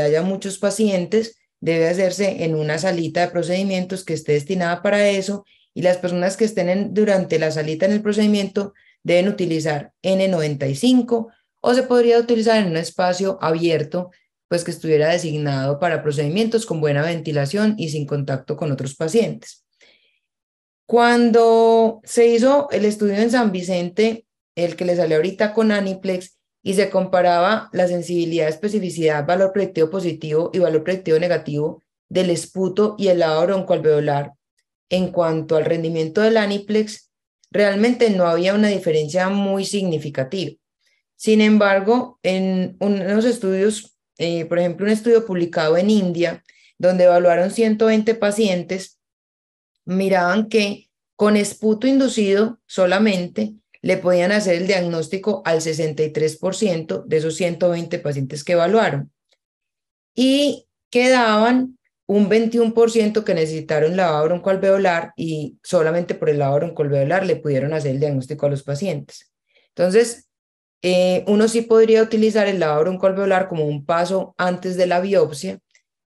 haya muchos pacientes, debe hacerse en una salita de procedimientos que esté destinada para eso y las personas que estén durante la salita en el procedimiento deben utilizar N95 o se podría utilizar en un espacio abierto pues que estuviera designado para procedimientos con buena ventilación y sin contacto con otros pacientes. Cuando se hizo el estudio en San Vicente, el que le salió ahorita con Aniplex, y se comparaba la sensibilidad, especificidad, valor predictivo positivo y valor predictivo negativo del esputo y el lavado broncoalveolar en cuanto al rendimiento del Aniplex, realmente no había una diferencia muy significativa. Sin embargo, en unos estudios, por ejemplo, un estudio publicado en India, donde evaluaron 120 pacientes, miraban que con esputo inducido solamente le podían hacer el diagnóstico al 63% de esos 120 pacientes que evaluaron y quedaban un 21% que necesitaron lavado broncoalveolar y solamente por el lavado broncoalveolar le pudieron hacer el diagnóstico a los pacientes. Entonces, uno sí podría utilizar el lavado broncoalveolar como un paso antes de la biopsia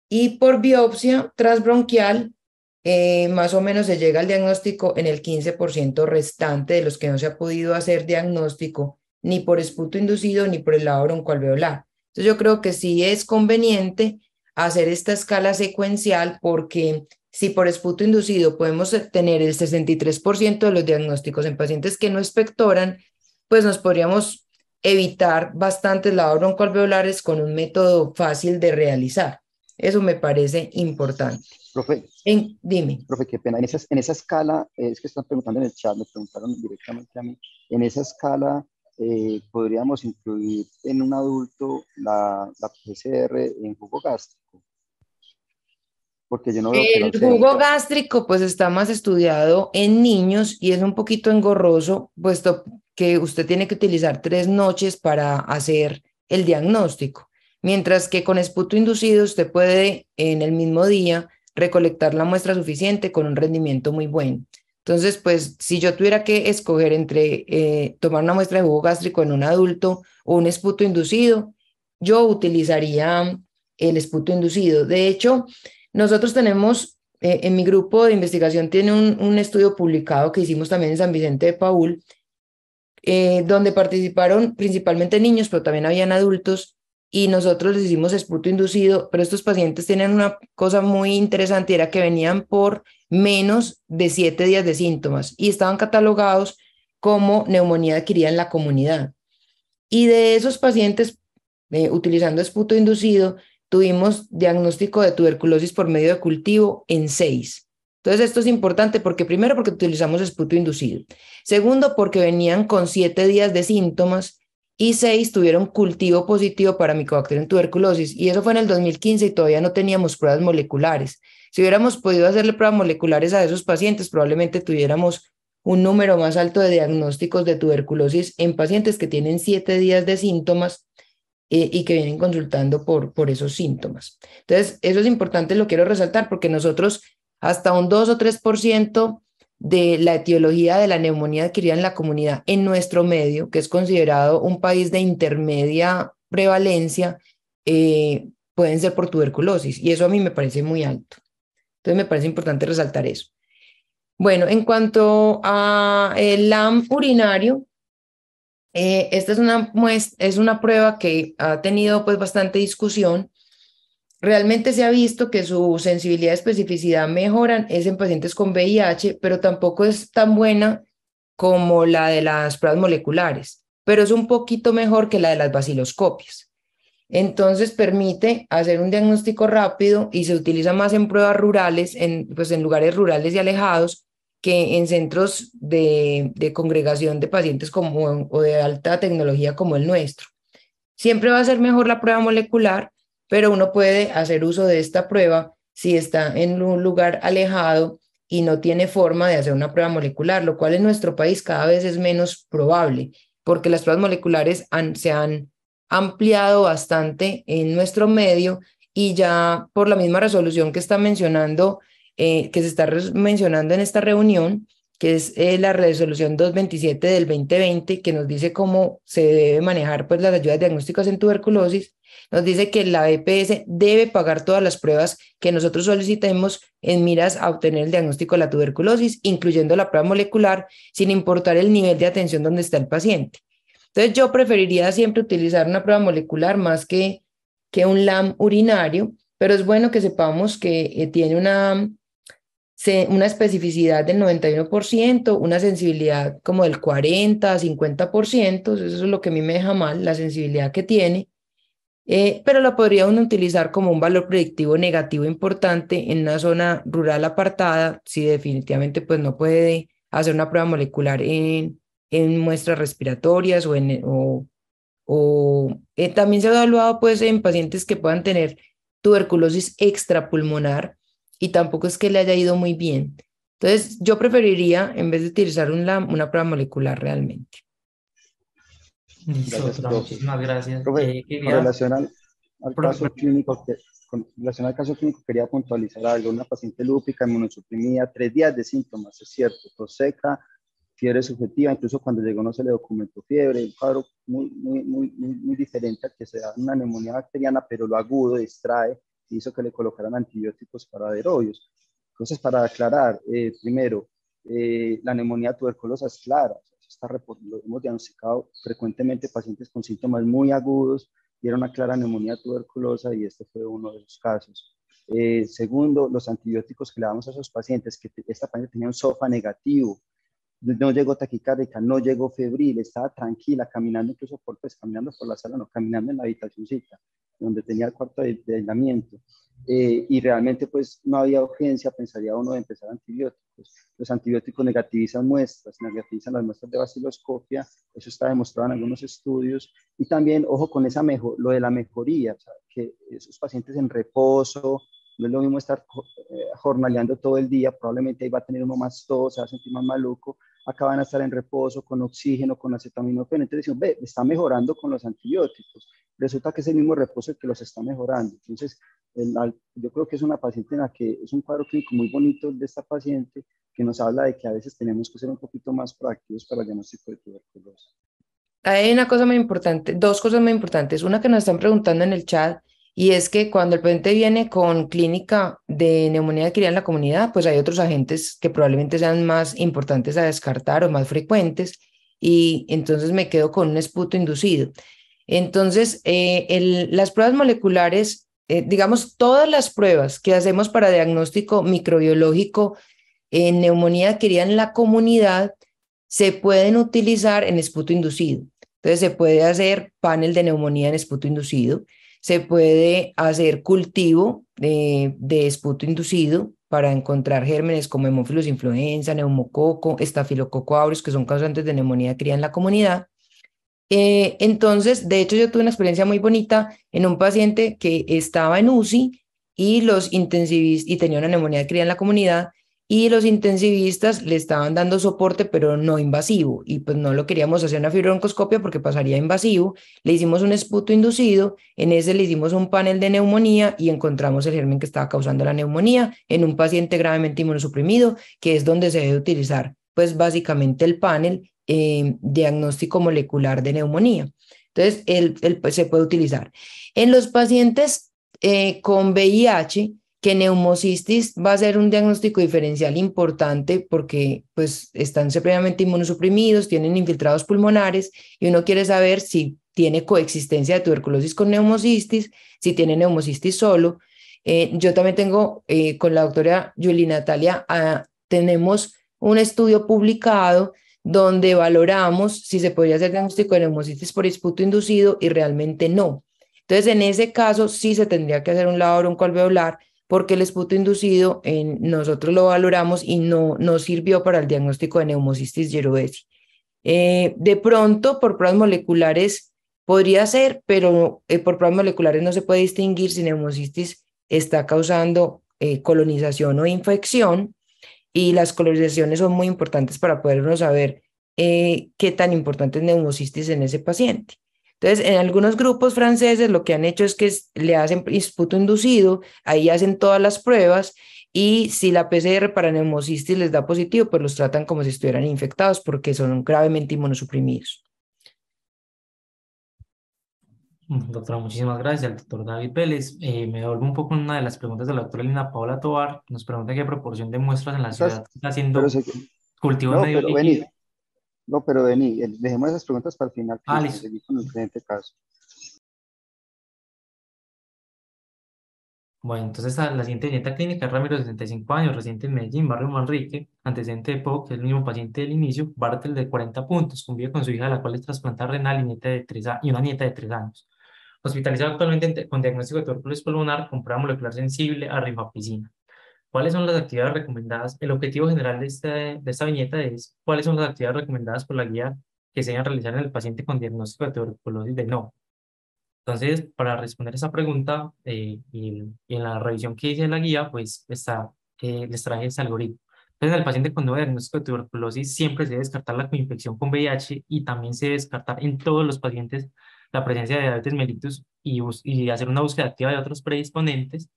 y por biopsia transbronquial más o menos se llega al diagnóstico en el 15% restante de los que no se ha podido hacer diagnóstico ni por esputo inducido ni por el lavado broncoalveolar. Entonces yo creo que sí es conveniente hacer esta escala secuencial porque si por esputo inducido podemos tener el 63% de los diagnósticos en pacientes que no expectoran, pues nos podríamos evitar bastantes lavados broncoalveolares con un método fácil de realizar. Eso me parece importante. Profe, Dime. profe, qué pena. En esa escala, es que están preguntando en el chat, me preguntaron directamente a mí. En esa escala, podríamos incluir en un adulto la PCR en jugo gástrico. Porque yo no veo que la El observe. jugo gástrico pues está más estudiado en niños y es un poquito engorroso, puesto que usted tiene que utilizar 3 noches para hacer el diagnóstico, mientras que con esputo inducido usted puede en el mismo día recolectar la muestra suficiente con un rendimiento muy bueno. Entonces, pues si yo tuviera que escoger entre tomar una muestra de jugo gástrico en un adulto o un esputo inducido, yo utilizaría el esputo inducido. De hecho, nosotros tenemos, en mi grupo de investigación tiene un estudio publicado que hicimos también en San Vicente de Paúl, donde participaron principalmente niños, pero también habían adultos, y nosotros les hicimos esputo inducido, pero estos pacientes tienen una cosa muy interesante, era que venían por menos de 7 días de síntomas y estaban catalogados como neumonía adquirida en la comunidad. Y de esos pacientes, utilizando esputo inducido, tuvimos diagnóstico de tuberculosis por medio de cultivo en 6. Entonces, esto es importante porque primero, porque utilizamos esputo inducido. Segundo, porque venían con 7 días de síntomas y 6 tuvieron cultivo positivo para Mycobacterium tuberculosis. Y eso fue en el 2015 y todavía no teníamos pruebas moleculares. Si hubiéramos podido hacerle pruebas moleculares a esos pacientes, probablemente tuviéramos un número más alto de diagnósticos de tuberculosis en pacientes que tienen 7 días de síntomas y que vienen consultando por esos síntomas. Entonces, eso es importante, lo quiero resaltar porque nosotros hasta un 2 o 3% de la etiología de la neumonía adquirida en la comunidad en nuestro medio, que es considerado un país de intermedia prevalencia, pueden ser por tuberculosis y eso a mí me parece muy alto. Entonces, me parece importante resaltar eso. Bueno, en cuanto a el LAM urinario, esta es una prueba que ha tenido pues bastante discusión. Realmente se ha visto que su sensibilidad y especificidad mejoran es en pacientes con VIH, pero tampoco es tan buena como la de las pruebas moleculares, pero es un poquito mejor que la de las baciloscopias. Entonces permite hacer un diagnóstico rápido y se utiliza más en pruebas rurales, pues en lugares rurales y alejados, que en centros de congregación de pacientes o de alta tecnología como el nuestro. Siempre va a ser mejor la prueba molecular, pero uno puede hacer uso de esta prueba si está en un lugar alejado y no tiene forma de hacer una prueba molecular, lo cual en nuestro país cada vez es menos probable, porque las pruebas moleculares se han ampliado bastante en nuestro medio y ya por la misma resolución que está mencionando, que se está mencionando en esta reunión, que es la resolución 227 del 2020, que nos dice cómo se debe manejar pues, las ayudas diagnósticas en tuberculosis, nos dice que la EPS debe pagar todas las pruebas que nosotros solicitemos en miras a obtener el diagnóstico de la tuberculosis, incluyendo la prueba molecular, sin importar el nivel de atención donde está el paciente. Entonces yo preferiría siempre utilizar una prueba molecular más que un LAM urinario, pero es bueno que sepamos que tiene una especificidad del 91%, una sensibilidad como del 40 a 50%, eso es lo que a mí me deja mal, la sensibilidad que tiene, pero la podría uno utilizar como un valor predictivo negativo importante en una zona rural apartada, si definitivamente pues no puede hacer una prueba molecular en muestras respiratorias o también se ha evaluado pues en pacientes que puedan tener tuberculosis extrapulmonar y tampoco es que le haya ido muy bien. Entonces, yo preferiría, en vez de utilizar una prueba molecular realmente. Listo, Gracias, doctora, profe. muchísimas gracias. Profe, con Quería, relación al caso clínico, con relación al caso clínico, quería puntualizar algo. Una paciente lúpica, inmunosuprimida, 3 días de síntomas, es cierto, tos seca, fiebre subjetiva, incluso cuando llegó no se le documentó fiebre, un cuadro muy diferente al que se da una neumonía bacteriana, pero lo agudo distrae y hizo que le colocaran antibióticos para adenovirus. Entonces, para aclarar, primero, la neumonía tuberculosa es clara, lo hemos diagnosticado frecuentemente pacientes con síntomas muy agudos y era una clara neumonía tuberculosa y este fue uno de los casos. Segundo, los antibióticos que le damos a esos pacientes, que esta paciente tenía un SOFA negativo, no llegó taquicárdica, no llegó febril, estaba tranquila, caminando incluso caminando por la sala, no, caminando en la habitacióncita, donde tenía el cuarto de aislamiento. Y realmente pues no había urgencia, pensaría uno de empezar antibióticos. Los antibióticos negativizan muestras, negativizan las muestras de baciloscopia, eso está demostrado en algunos estudios. Y también, ojo con lo de la mejoría, o sea, que esos pacientes en reposo, no es lo mismo estar jornaleando todo el día, probablemente ahí va a tener uno más tos, se va a sentir más maluco, acá van a estar en reposo, con oxígeno, con acetaminofén. Entonces decimos, ve, está mejorando con los antibióticos. Resulta que es el mismo reposo el que los está mejorando. Entonces, yo creo que es una paciente en la que es un cuadro clínico muy bonito de esta paciente, que nos habla de que a veces tenemos que ser un poquito más proactivos para el diagnóstico de tuberculosis. Hay una cosa muy importante, dos cosas muy importantes. Una que nos están preguntando en el chat, y es que cuando el paciente viene con clínica de neumonía adquirida en la comunidad, pues hay otros agentes que probablemente sean más importantes a descartar o más frecuentes, y entonces me quedo con un esputo inducido. Entonces, las pruebas moleculares, digamos, todas las pruebas que hacemos para diagnóstico microbiológico en neumonía adquirida en la comunidad se pueden utilizar en esputo inducido. Entonces, se puede hacer panel de neumonía en esputo inducido, se puede hacer cultivo de esputo inducido para encontrar gérmenes como Haemophilus influenza, neumococo, estafilococo aureus, que son causantes de neumonía adquirida en la comunidad. Entonces, de hecho, yo tuve una experiencia muy bonita en un paciente que estaba en UCI y los intensivistas, y tenía una neumonía adquirida en la comunidad, y los intensivistas le estaban dando soporte, pero no invasivo, y pues no lo queríamos hacer una fibroncoscopia porque pasaría invasivo. Le hicimos un esputo inducido, en ese le hicimos un panel de neumonía y encontramos el germen que estaba causando la neumonía en un paciente gravemente inmunosuprimido, que es donde se debe utilizar, pues básicamente el panel diagnóstico molecular de neumonía. Entonces, pues, se puede utilizar. En los pacientes con VIH, que neumocistis va a ser un diagnóstico diferencial importante porque pues, están previamente inmunosuprimidos, tienen infiltrados pulmonares y uno quiere saber si tiene coexistencia de tuberculosis con neumocistis, si tiene neumocistis solo. Yo también tengo con la doctora Yuli Natalia, tenemos un estudio publicado donde valoramos si se podría hacer diagnóstico de neumocitis por esputo inducido y realmente no. Entonces, en ese caso, sí se tendría que hacer un lavado broncoalveolar porque el esputo inducido nosotros lo valoramos y no sirvió para el diagnóstico de neumocistis jirovecii. De pronto, por pruebas moleculares podría ser, pero por pruebas moleculares no se puede distinguir si neumocistis está causando colonización o infección, y las colonizaciones son muy importantes para podernos saber qué tan importante es neumocistis en ese paciente. Entonces, en algunos grupos franceses lo que han hecho es que le hacen esputo inducido, ahí hacen todas las pruebas y si la PCR para neumocistis les da positivo, pues los tratan como si estuvieran infectados porque son gravemente inmunosuprimidos. Doctora, muchísimas gracias. Al doctor David Vélez. Me devuelvo un poco en una de las preguntas de la doctora Lina Paola Tovar. Nos pregunta qué proporción de muestras en la Esas, ciudad está pero haciendo se, cultivo en no, medio pero vení, líquido. no, pero vení, dejemos esas preguntas para el final, Cristian, Listo. seguí con el siguiente caso. Bueno, entonces la siguiente viñeta clínica es Ramiro, 65 años, residente en Medellín, barrio Manrique, antecedente de POC, que es el mismo paciente del inicio, Bartel de 40 puntos, convive con su hija, la cual es trasplante renal y, nieta de y una nieta de 3 años. Hospitalizado actualmente con diagnóstico de tuberculosis pulmonar con prueba molecular sensible a rifampicina. ¿Cuáles son las actividades recomendadas? El objetivo general de esta viñeta es cuáles son las actividades recomendadas por la guía que se deben realizar en el paciente con diagnóstico de tuberculosis de no. Entonces, para responder esa pregunta y en la revisión que hice de la guía, pues les traje este algoritmo. Entonces, en el paciente con nuevo diagnóstico de tuberculosis siempre se debe descartar la coinfección con VIH y también se debe descartar en todos los pacientes la presencia de diabetes mellitus y hacer una búsqueda activa de otros predisponentes.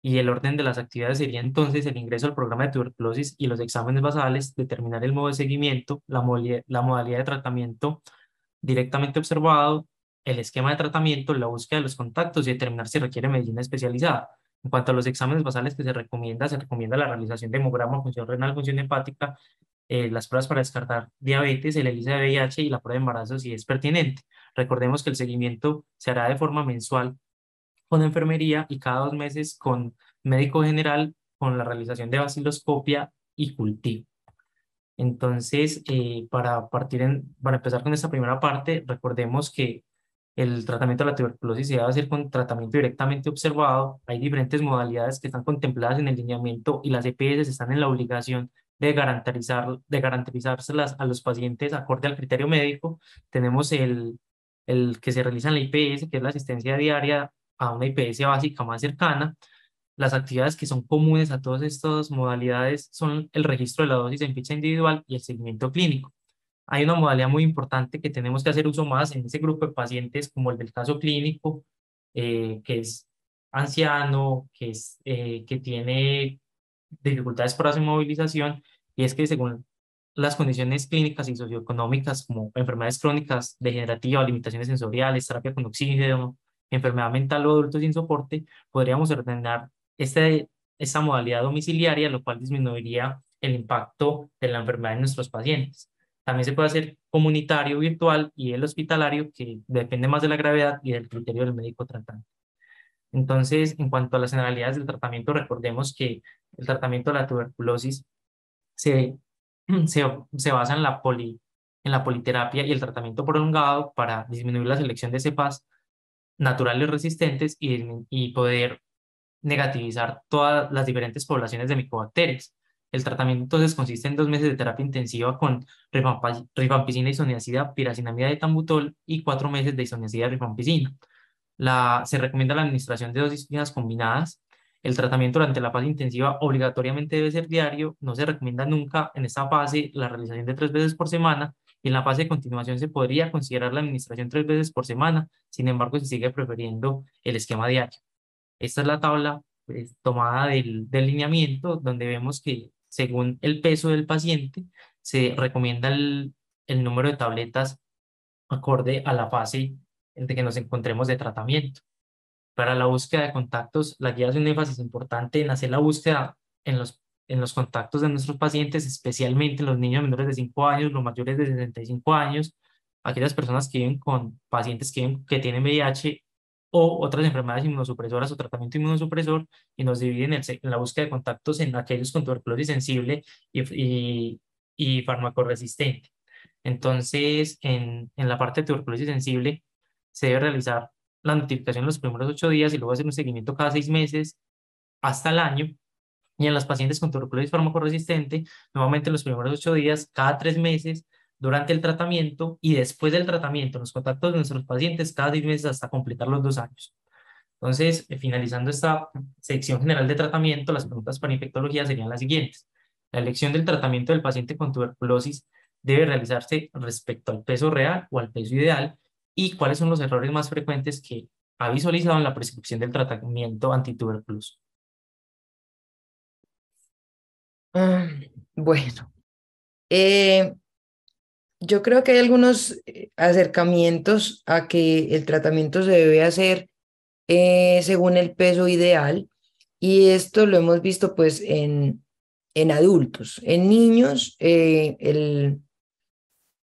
Y el orden de las actividades sería entonces el ingreso al programa de tuberculosis y los exámenes basales, determinar el modo de seguimiento, la modalidad de tratamiento directamente observado, el esquema de tratamiento, la búsqueda de los contactos y determinar si requiere medicina especializada. En cuanto a los exámenes basales que se recomienda la realización de hemograma, función renal, función hepática, las pruebas para descartar diabetes, el ELISA de VIH y la prueba de embarazo si es pertinente. Recordemos que el seguimiento se hará de forma mensual con enfermería y cada 2 meses con médico general con la realización de vaciloscopia y cultivo. Entonces, para empezar con esta primera parte, recordemos que el tratamiento de la tuberculosis se debe hacer con tratamiento directamente observado. Hay diferentes modalidades que están contempladas en el lineamiento y las EPS están en la obligación de garantizárselas a los pacientes acorde al criterio médico. Tenemos el que se realiza en la IPS, que es la asistencia diaria a una IPS básica más cercana. Las actividades que son comunes a todas estas modalidades son el registro de la dosis en ficha individual y el seguimiento clínico. Hay una modalidad muy importante que tenemos que hacer uso más en ese grupo de pacientes, como el del caso clínico, que es anciano, que tiene dificultades para su movilización, y es que según las condiciones clínicas y socioeconómicas, como enfermedades crónicas degenerativas, limitaciones sensoriales, terapia con oxígeno, enfermedad mental o adultos sin soporte, podríamos ordenar esta modalidad domiciliaria, lo cual disminuiría el impacto de la enfermedad en nuestros pacientes. También se puede hacer comunitario virtual y el hospitalario, que depende más de la gravedad y del criterio del médico tratante. Entonces, en cuanto a las generalidades del tratamiento, recordemos que el tratamiento de la tuberculosis se, se basa en en la politerapia y el tratamiento prolongado para disminuir la selección de cepas naturales resistentes y poder negativizar todas las diferentes poblaciones de micobacterias. El tratamiento entonces consiste en 2 meses de terapia intensiva con rifampicina, isoniazida, piracinamida de etambutol y 4 meses de isoniazida de rifampicina. Se recomienda la administración de dosis fijas combinadas. El tratamiento durante la fase intensiva obligatoriamente debe ser diario. No se recomienda nunca en esta fase la realización de 3 veces por semana. Y en la fase de continuación se podría considerar la administración 3 veces por semana. Sin embargo, se sigue prefiriendo el esquema diario. Esta es la tabla pues, tomada del lineamiento, donde vemos que según el peso del paciente se recomienda el número de tabletas acorde a la fase en que nos encontremos de tratamiento. Para la búsqueda de contactos, la guía hace un énfasis importante en hacer la búsqueda en los contactos de nuestros pacientes, especialmente los niños menores de 5 años, los mayores de 65 años, aquellas personas que viven con pacientes que tienen VIH o otras enfermedades inmunosupresoras o tratamiento inmunosupresor, y nos dividen en la búsqueda de contactos en aquellos con tuberculosis sensible y farmacoresistente. Entonces, en la parte de tuberculosis sensible, se debe realizar la notificación en los primeros 8 días y luego hacer un seguimiento cada 6 meses hasta el año. Y en las pacientes con tuberculosis farmacoresistente, nuevamente los primeros 8 días, cada 3 meses, durante el tratamiento y después del tratamiento, los contactos de nuestros pacientes cada 6 meses hasta completar los 2 años. Entonces, finalizando esta sección general de tratamiento, las preguntas para infectología serían las siguientes. La elección del tratamiento del paciente con tuberculosis debe realizarse respecto al peso real o al peso ideal, y cuáles son los errores más frecuentes que ha visualizado en la prescripción del tratamiento antituberculoso. Ah, bueno, eh, yo creo que hay algunos acercamientos a que el tratamiento se debe hacer según el peso ideal, y esto lo hemos visto pues en adultos. En niños,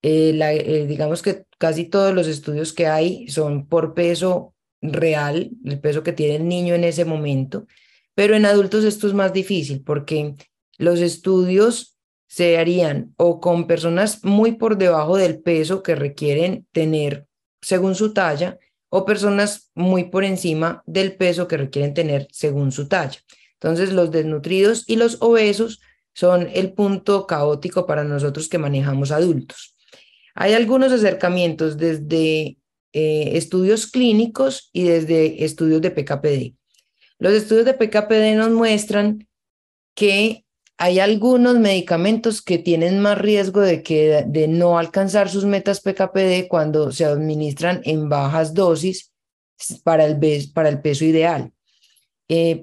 digamos que casi todos los estudios que hay son por peso real, el peso que tiene el niño en ese momento, pero en adultos esto es más difícil porque los estudios se harían o con personas muy por debajo del peso que requieren tener según su talla, o personas muy por encima del peso que requieren tener según su talla. Entonces, los desnutridos y los obesos son el punto caótico para nosotros que manejamos adultos. Hay algunos acercamientos desde estudios clínicos y desde estudios de PKPD. Los estudios de PKPD nos muestran que hay algunos medicamentos que tienen más riesgo de no alcanzar sus metas PKPD cuando se administran en bajas dosis para el peso ideal.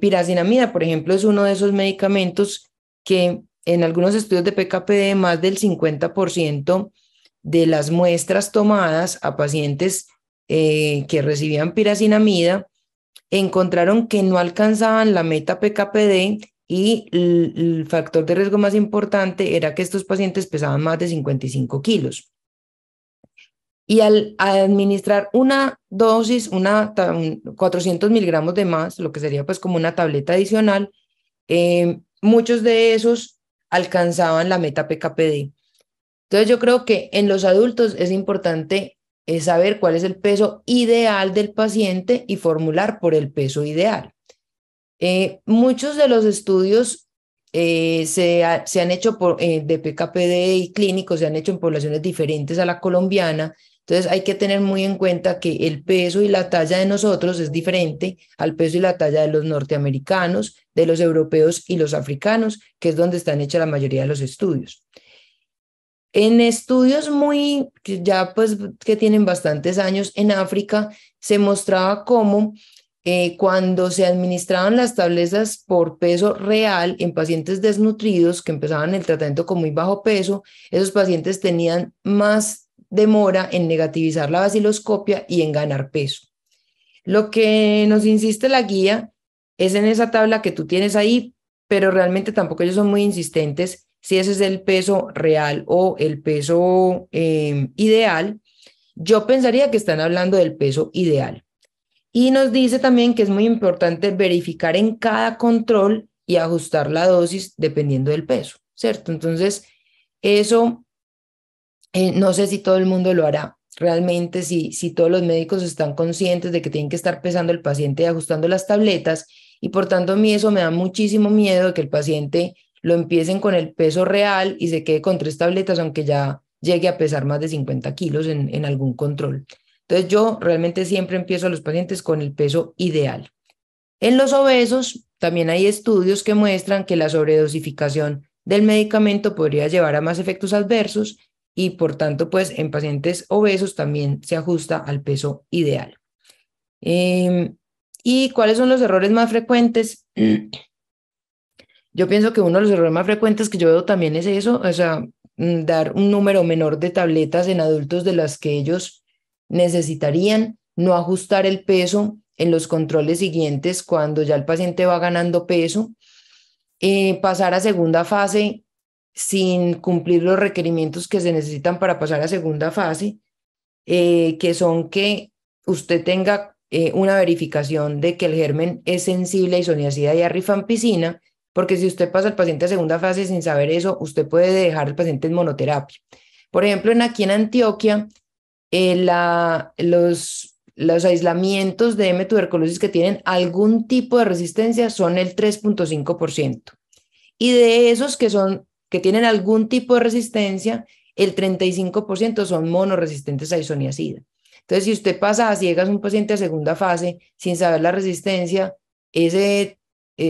Piracinamida, por ejemplo, es uno de esos medicamentos que en algunos estudios de PKPD más del 50% de las muestras tomadas a pacientes que recibían piracinamida encontraron que no alcanzaban la meta PKPD, y el factor de riesgo más importante era que estos pacientes pesaban más de 55 kilos. Y al administrar una dosis, 400 miligramos de más, lo que sería pues como una tableta adicional, muchos de esos alcanzaban la meta PKPD. Entonces yo creo que en los adultos es importante saber cuál es el peso ideal del paciente y formular por el peso ideal. Muchos de los estudios se han hecho de PKPD y clínicos, se han hecho en poblaciones diferentes a la colombiana. Entonces hay que tener muy en cuenta que el peso y la talla de nosotros es diferente al peso y la talla de los norteamericanos, de los europeos y los africanos, que es donde están hechas la mayoría de los estudios. En estudios muy, que ya pues que tienen bastantes años en África, se mostraba cómo cuando se administraban las tabletas por peso real en pacientes desnutridos que empezaban el tratamiento con muy bajo peso, esos pacientes tenían más demora en negativizar la vaciloscopia y en ganar peso. Lo que nos insiste la guía es en esa tabla que tú tienes ahí, pero realmente tampoco ellos son muy insistentes si ese es el peso real o el peso ideal. Yo pensaría que están hablando del peso ideal. Y nos dice también que es muy importante verificar en cada control y ajustar la dosis dependiendo del peso, ¿cierto? Entonces, eso no sé si todo el mundo lo hará. Realmente, si todos los médicos están conscientes de que tienen que estar pesando el paciente y ajustando las tabletas, y por tanto a mí eso me da muchísimo miedo de que el paciente lo empiecen con el peso real y se quede con 3 tabletas, aunque ya llegue a pesar más de 50 kilos en algún control. Entonces yo realmente siempre empiezo a los pacientes con el peso ideal. En los obesos también hay estudios que muestran que la sobredosificación del medicamento podría llevar a más efectos adversos y por tanto, pues en pacientes obesos también se ajusta al peso ideal. ¿Y cuáles son los errores más frecuentes? Yo pienso que uno de los errores más frecuentes que yo veo también es eso, o sea, dar un número menor de tabletas en adultos de las que ellos necesitarían, no ajustar el peso en los controles siguientes cuando ya el paciente va ganando peso, pasar a segunda fase sin cumplir los requerimientos que se necesitan para pasar a segunda fase, que son que usted tenga una verificación de que el germen es sensible a isoniazida y a rifampicina, porque si usted pasa al paciente a segunda fase sin saber eso, usted puede dejar al paciente en monoterapia. Por ejemplo, aquí en Antioquia, los aislamientos de M. tuberculosis que tienen algún tipo de resistencia son el 3.5%. Y de esos que tienen algún tipo de resistencia, el 35% son monoresistentes a isoniazida. Entonces, si usted pasa a ciegas un paciente a segunda fase sin saber la resistencia,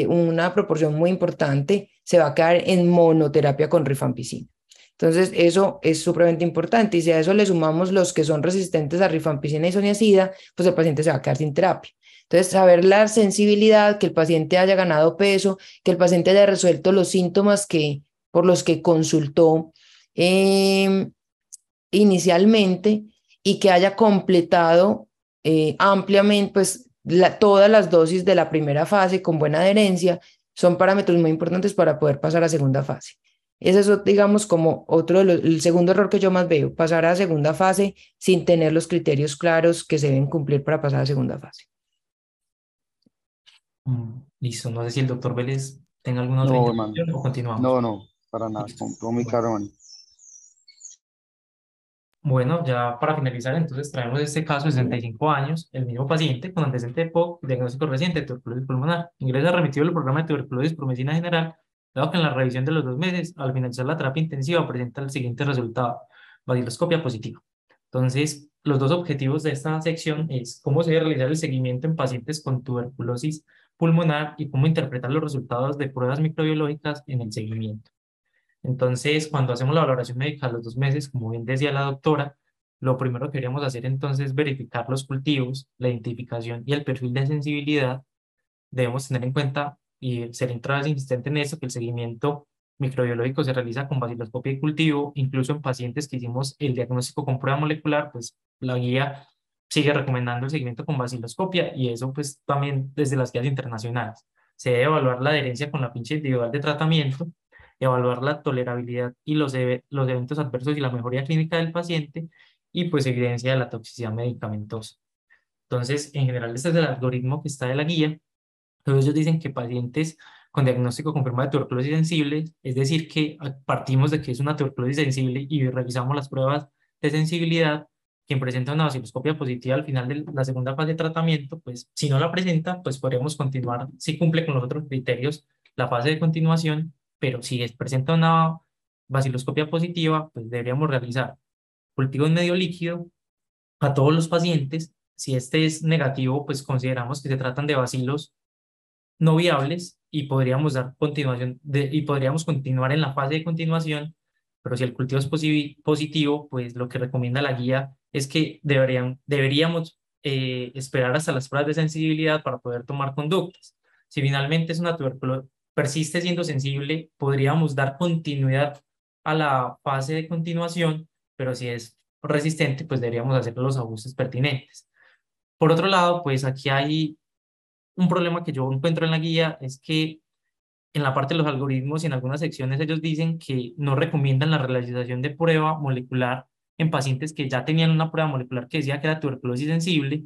una proporción muy importante se va a quedar en monoterapia con rifampicina. Entonces, eso es supremamente importante. Y si a eso le sumamos los que son resistentes a rifampicina y isoniazida, pues el paciente se va a quedar sin terapia. Entonces, saber la sensibilidad, que el paciente haya ganado peso, que el paciente haya resuelto los síntomas por los que consultó inicialmente y que haya completado ampliamente pues, todas las dosis de la primera fase con buena adherencia, son parámetros muy importantes para poder pasar a segunda fase. Ese es, digamos, como el segundo error que yo más veo, pasar a segunda fase sin tener los criterios claros que se deben cumplir para pasar a segunda fase. Listo, no sé si el doctor Vélez tenga alguna otra No, hermano. intervención o continuamos. No, para nada. Listo. Todo muy claro, hermano. Bueno, ya para finalizar, entonces traemos este caso de 65 años, el mismo paciente con antecedente de POC, diagnóstico reciente de tuberculosis pulmonar. Ingresa remitido al programa de tuberculosis por medicina general, dado que en la revisión de los 2 meses, al finalizar la terapia intensiva, presenta el siguiente resultado: vaciloscopia positiva. Entonces, los dos objetivos de esta sección es cómo se debe realizar el seguimiento en pacientes con tuberculosis pulmonar y cómo interpretar los resultados de pruebas microbiológicas en el seguimiento. Entonces, cuando hacemos la valoración médica a los 2 meses, como bien decía la doctora, lo primero que queríamos hacer entonces es verificar los cultivos, la identificación y el perfil de sensibilidad. Debemos tener en cuenta y ser otra vez insistente en eso, que el seguimiento microbiológico se realiza con vaciloscopia y cultivo, incluso en pacientes que hicimos el diagnóstico con prueba molecular, pues la guía sigue recomendando el seguimiento con vaciloscopia y eso pues también desde las guías internacionales. Se debe evaluar la adherencia con la pincha individual de tratamiento, evaluar la tolerabilidad y los eventos adversos y la mejoría clínica del paciente y pues evidencia de la toxicidad medicamentosa. Entonces, en general, este es el algoritmo que está de la guía. Entonces, ellos dicen que pacientes con diagnóstico confirmado de tuberculosis sensible, es decir, que partimos de que es una tuberculosis sensible y revisamos las pruebas de sensibilidad. Quien presenta una vaciloscopia positiva al final de la segunda fase de tratamiento, pues si no la presenta, pues podríamos continuar, si cumple con los otros criterios, la fase de continuación, pero si presenta una vaciloscopia positiva, pues deberíamos realizar cultivo en medio líquido, a todos los pacientes. Si este es negativo, pues consideramos que se tratan de bacilos no viables y podríamos dar continuación y podríamos continuar en la fase de continuación, pero si el cultivo es positivo, pues lo que recomienda la guía es que deberíamos esperar hasta las pruebas de sensibilidad para poder tomar conductas. Si finalmente es una tuberculosis, persiste siendo sensible, podríamos dar continuidad a la fase de continuación, pero si es resistente, pues deberíamos hacer los ajustes pertinentes. Por otro lado, pues aquí hay un problema que yo encuentro en la guía, es que en la parte de los algoritmos y en algunas secciones ellos dicen que no recomiendan la realización de prueba molecular en pacientes que ya tenían una prueba molecular que decía que era tuberculosis sensible,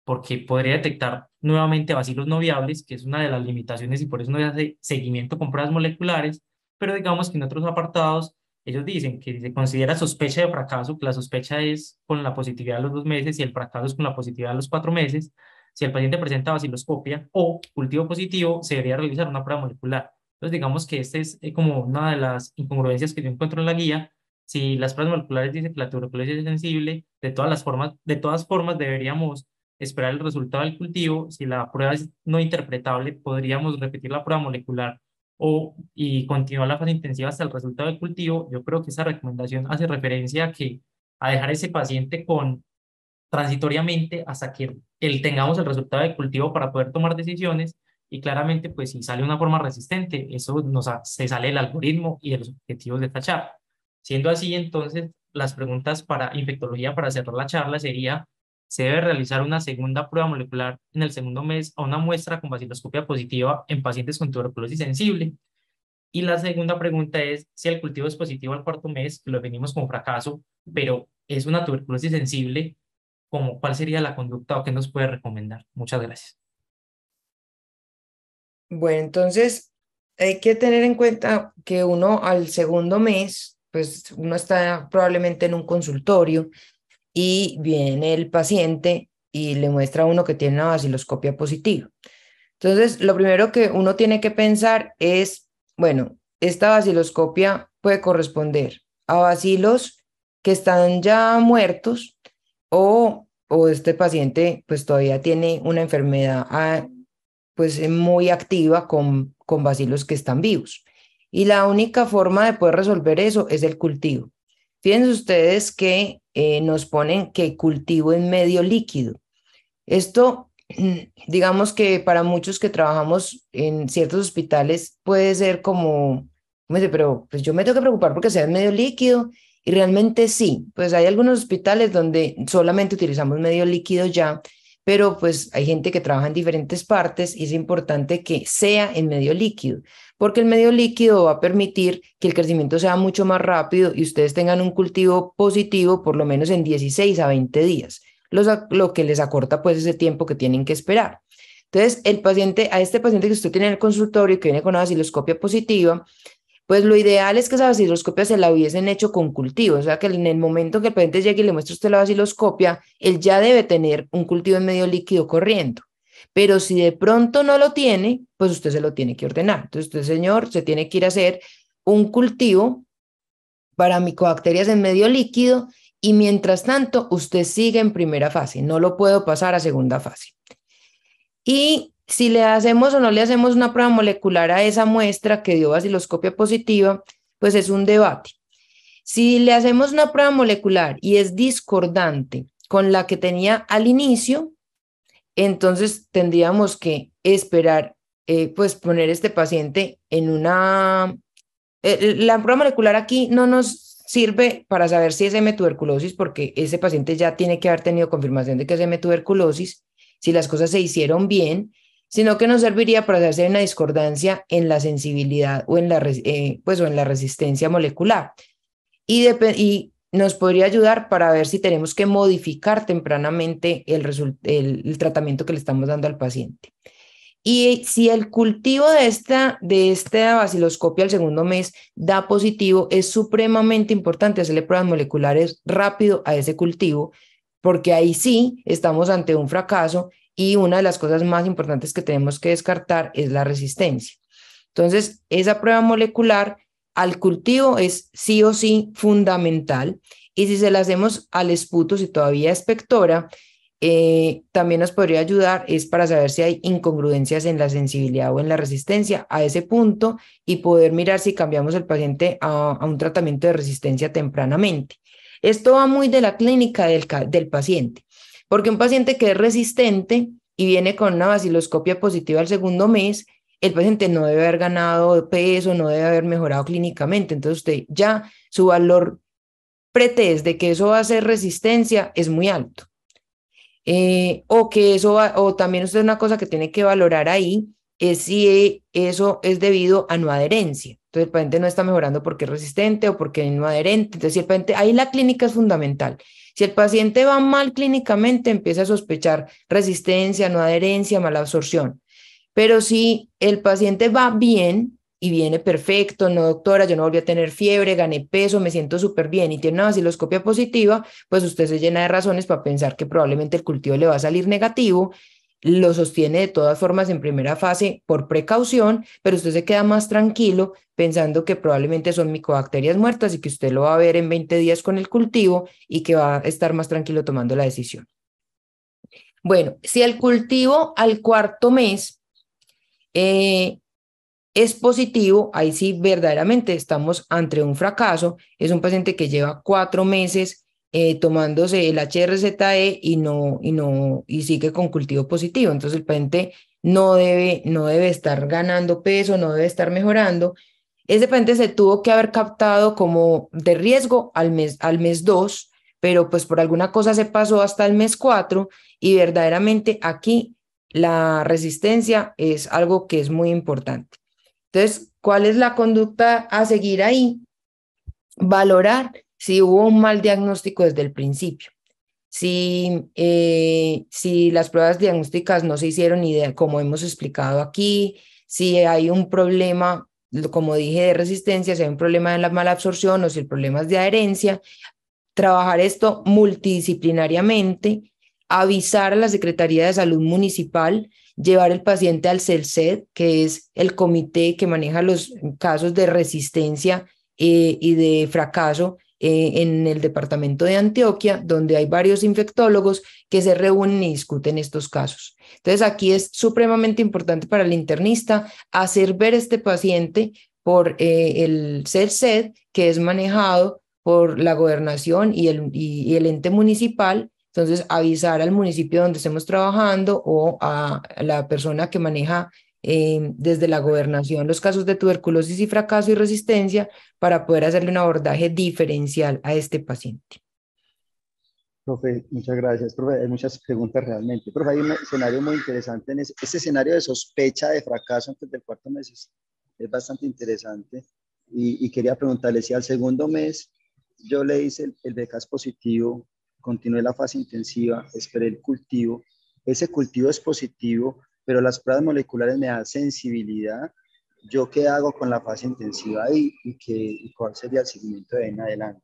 porque podría detectar nuevamente bacilos no viables, que es una de las limitaciones y por eso no se hace seguimiento con pruebas moleculares, pero digamos que en otros apartados ellos dicen que si se considera sospecha de fracaso, que la sospecha es con la positividad a los 2 meses y el fracaso es con la positividad a los 4 meses. Si el paciente presenta baciloscopia o cultivo positivo, se debería realizar una prueba molecular. Entonces, digamos que este es como una de las incongruencias que yo encuentro en la guía. Si las pruebas moleculares dicen que la tuberculosis es sensible, de todas formas deberíamos esperar el resultado del cultivo. Si la prueba es no interpretable, podríamos repetir la prueba molecular y continuar la fase intensiva hasta el resultado del cultivo. Yo creo que esa recomendación hace referencia a dejar ese paciente con transitoriamente hasta que tengamos el resultado del cultivo para poder tomar decisiones y claramente pues si sale una forma resistente, eso se sale del algoritmo y de los objetivos de esta charla. Siendo así, entonces, las preguntas para infectología para cerrar la charla sería: ¿se debe realizar una segunda prueba molecular en el segundo mes a una muestra con baciloscopia positiva en pacientes con tuberculosis sensible? Y la segunda pregunta es, si el cultivo es positivo al cuarto mes, que lo definimos como fracaso, pero es una tuberculosis sensible, ¿cuál sería la conducta o qué nos puede recomendar? Muchas gracias. Bueno, entonces hay que tener en cuenta que uno al segundo mes, pues uno está probablemente en un consultorio y viene el paciente y le muestra a uno que tiene una baciloscopia positiva. Entonces, lo primero que uno tiene que pensar es, bueno, esta baciloscopia puede corresponder a bacilos que están ya muertos o este paciente pues todavía tiene una enfermedad pues muy activa con bacilos que están vivos. Y la única forma de poder resolver eso es el cultivo. Fíjense ustedes que nos ponen que cultivo en medio líquido. Esto, digamos que para muchos que trabajamos en ciertos hospitales puede ser como, pero pues yo me tengo que preocupar porque sea en medio líquido y realmente sí, pues hay algunos hospitales donde solamente utilizamos medio líquido ya, pero pues hay gente que trabaja en diferentes partes y es importante que sea en medio líquido, porque el medio líquido va a permitir que el crecimiento sea mucho más rápido y ustedes tengan un cultivo positivo por lo menos en 16 a 20 días lo que les acorta pues ese tiempo que tienen que esperar. Entonces, a este paciente que usted tiene en el consultorio y que viene con una baciloscopia positiva, pues lo ideal es que esa baciloscopia se la hubiesen hecho con cultivo, o sea que en el momento que el paciente llegue y le muestre usted la baciloscopia, él ya debe tener un cultivo en medio líquido corriendo. Pero si de pronto no lo tiene, pues usted se lo tiene que ordenar. Entonces, usted, señor, se tiene que ir a hacer un cultivo para micobacterias en medio líquido y mientras tanto usted sigue en primera fase, no lo puedo pasar a segunda fase. Y si le hacemos o no le hacemos una prueba molecular a esa muestra que dio baciloscopia positiva, pues es un debate. Si le hacemos una prueba molecular y es discordante con la que tenía al inicio, entonces tendríamos que esperar, pues poner este paciente en una la prueba molecular aquí no nos sirve para saber si es M-tuberculosis, porque ese paciente ya tiene que haber tenido confirmación de que es M-tuberculosis, si las cosas se hicieron bien, sino que nos serviría para saber si hay una discordancia en la sensibilidad o en pues, o en la resistencia molecular. Y nos podría ayudar para ver si tenemos que modificar tempranamente el tratamiento que le estamos dando al paciente. Y si el cultivo de esta baciloscopia al segundo mes da positivo, es supremamente importante hacerle pruebas moleculares rápido a ese cultivo, porque ahí sí estamos ante un fracaso y una de las cosas más importantes que tenemos que descartar es la resistencia. Entonces, esa prueba molecular al cultivo es sí o sí fundamental. Y si se la hacemos al esputo, si todavía es pectora, también nos podría ayudar es para saber si hay incongruencias en la sensibilidad o en la resistencia a ese punto y poder mirar si cambiamos el paciente a un tratamiento de resistencia tempranamente. Esto va muy de la clínica del paciente, porque un paciente que es resistente y viene con una vaciloscopia positiva al segundo mes, el paciente no debe haber ganado peso, no debe haber mejorado clínicamente. Entonces usted ya su valor pretest de que eso va a ser resistencia es muy alto. O que eso va, o también usted una cosa que tiene que valorar ahí es si eso es debido a no adherencia. Entonces el paciente no está mejorando porque es resistente o porque es no adherente. Entonces si el paciente, ahí la clínica es fundamental. Si el paciente va mal clínicamente, empieza a sospechar resistencia, no adherencia, mala absorción. Pero si el paciente va bien y viene perfecto, no doctora, yo no volví a tener fiebre, gané peso, me siento súper bien y tiene una vaciloscopia positiva, pues usted se llena de razones para pensar que probablemente el cultivo le va a salir negativo, lo sostiene de todas formas en primera fase por precaución, pero usted se queda más tranquilo pensando que probablemente son micobacterias muertas y que usted lo va a ver en 20 días con el cultivo y que va a estar más tranquilo tomando la decisión. Bueno, si el cultivo al cuarto mes es positivo, ahí sí verdaderamente estamos ante un fracaso. Es un paciente que lleva 4 meses tomándose el HRZE y sigue con cultivo positivo. Entonces el paciente no debe estar ganando peso, no debe estar mejorando. Ese paciente se tuvo que haber captado como de riesgo al mes 2, pero pues por alguna cosa se pasó hasta el mes 4 y verdaderamente aquí la resistencia es algo que es muy importante. Entonces, ¿cuál es la conducta a seguir ahí? Valorar si hubo un mal diagnóstico desde el principio. Si las pruebas diagnósticas no se hicieron como hemos explicado aquí, si hay un problema, como dije, de resistencia, si hay un problema en la mala absorción o si el problema es de adherencia, trabajar esto multidisciplinariamente, avisar a la Secretaría de Salud Municipal, llevar el paciente al CELSED, que es el comité que maneja los casos de resistencia y de fracaso en el departamento de Antioquia, donde hay varios infectólogos que se reúnen y discuten estos casos. Entonces aquí es supremamente importante para el internista hacer ver este paciente por el CELSED, que es manejado por la gobernación y el ente municipal. Entonces, avisar al municipio donde estemos trabajando o a la persona que maneja desde la gobernación los casos de tuberculosis y fracaso y resistencia para poder hacerle un abordaje diferencial a este paciente. Profe, muchas gracias. Profe, hay muchas preguntas realmente. Profe, hay un escenario muy interesante. Este escenario de sospecha de fracaso antes del cuarto mes es bastante interesante. Y quería preguntarle si al segundo mes yo le hice el BCAS positivo, continué la fase intensiva, esperé el cultivo. Ese cultivo es positivo, pero las pruebas moleculares me dan sensibilidad. ¿Yo qué hago con la fase intensiva ahí y cuál sería el seguimiento de ahí en adelante?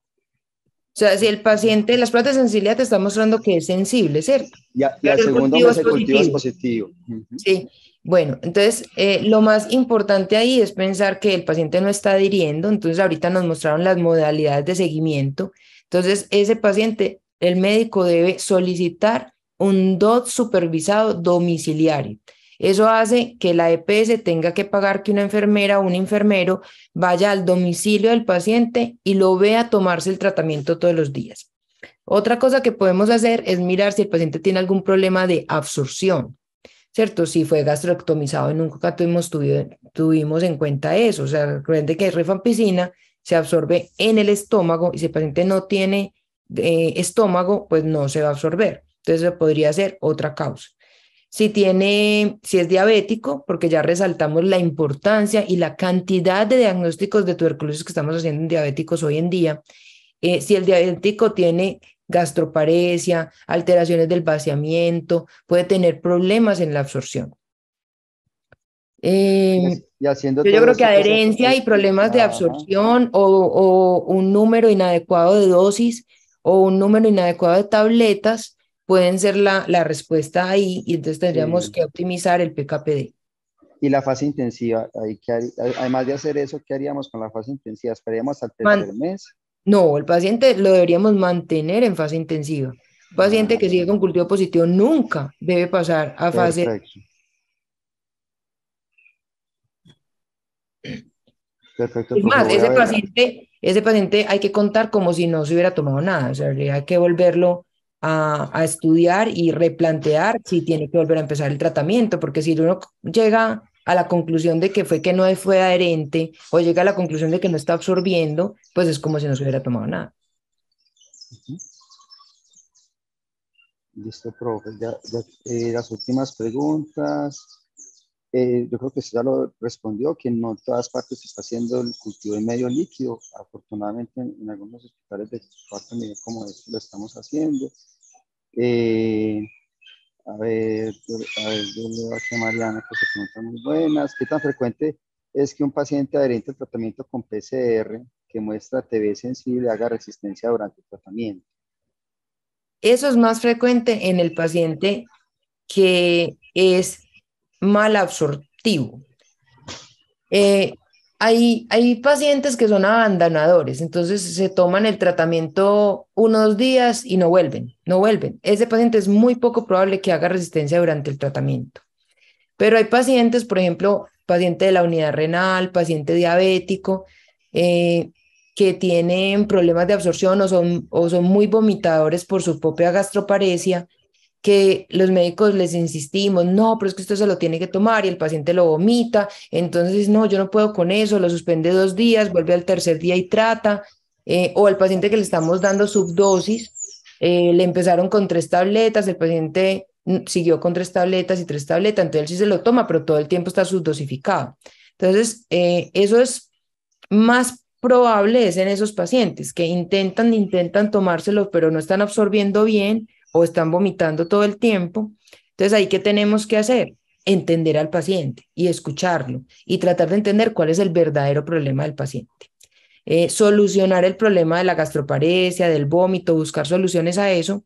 O sea, si el paciente, las pruebas de sensibilidad te están mostrando que es sensible, ¿cierto? Y Pero al el segundo cultivo mes es el cultivo es positivo. positivo. Uh-huh. Sí, bueno, entonces lo más importante ahí es pensar que el paciente no está adhiriendo. Entonces ahorita nos mostraron las modalidades de seguimiento. Entonces ese paciente, el médico debe solicitar un DOT supervisado domiciliario. Eso hace que la EPS tenga que pagar que una enfermera o un enfermero vaya al domicilio del paciente y lo vea tomarse el tratamiento todos los días. Otra cosa que podemos hacer es mirar si el paciente tiene algún problema de absorción, ¿cierto? Si fue gastroectomizado y nunca tuvimos en cuenta eso. O sea, recuerden que rifampicina se absorbe en el estómago y si el paciente no tiene estómago, pues no se va a absorber. Entonces, podría ser otra causa. Si es diabético, porque ya resaltamos la importancia y la cantidad de diagnósticos de tuberculosis que estamos haciendo en diabéticos hoy en día. Si el diabético tiene gastroparesia, alteraciones del vaciamiento, puede tener problemas en la absorción. Y haciendo Yo todo creo que esto, pues, adherencia y problemas de absorción o un número inadecuado de dosis o un número inadecuado de tabletas pueden ser la respuesta ahí y entonces tendríamos que optimizar el PKPD. Y la fase intensiva, además de hacer eso, ¿qué haríamos con la fase intensiva? ¿Esperaríamos hasta el Man- tercer mes? no, el paciente lo deberíamos mantener en fase intensiva. Un paciente que sigue con cultivo positivo nunca debe pasar a fase. Perfecto, perfecto, Es profe, más, voy a ver. ese paciente hay que contar como si no se hubiera tomado nada. O sea, hay que volverlo a estudiar y replantear si tiene que volver a empezar el tratamiento, porque si uno llega a la conclusión de que fue que no fue adherente o llega a la conclusión de que no está absorbiendo, pues es como si no se hubiera tomado nada. Listo, profe. Las últimas preguntas. Yo creo que usted ya lo respondió, que no en todas partes se está haciendo el cultivo de medio líquido. Afortunadamente en algunos hospitales de cuarto nivel como este lo estamos haciendo. Eh, yo leo aquí a Mariana que se preguntan muy buenas. ¿Qué tan frecuente es que un paciente adherente al tratamiento con PCR que muestra TB sensible haga resistencia durante el tratamiento? Eso es más frecuente en el paciente que es mal absortivo. Hay pacientes que son abandonadores, entonces se toman el tratamiento unos días y no vuelven. Ese paciente es muy poco probable que haga resistencia durante el tratamiento. Pero hay pacientes, por ejemplo, paciente de la unidad renal, paciente diabético, eh, que tienen problemas de absorción o son muy vomitadores por su propia gastroparesia, que los médicos les insistimos, no, pero es que usted se lo tiene que tomar y el paciente lo vomita, entonces no, yo no puedo con eso, lo suspende 2 días, vuelve al tercer día y trata, o el paciente que le estamos dando subdosis, le empezaron con 3 tabletas, el paciente siguió con 3 tabletas y 3 tabletas, entonces él sí se lo toma, pero todo el tiempo está subdosificado. Entonces, eso es más probable es en esos pacientes que intentan tomárselo, pero no están absorbiendo bien o están vomitando todo el tiempo. Entonces, ¿ahí qué tenemos que hacer? Entender al paciente y escucharlo y tratar de entender cuál es el verdadero problema del paciente. Solucionar el problema de la gastroparesia, del vómito, buscar soluciones a eso,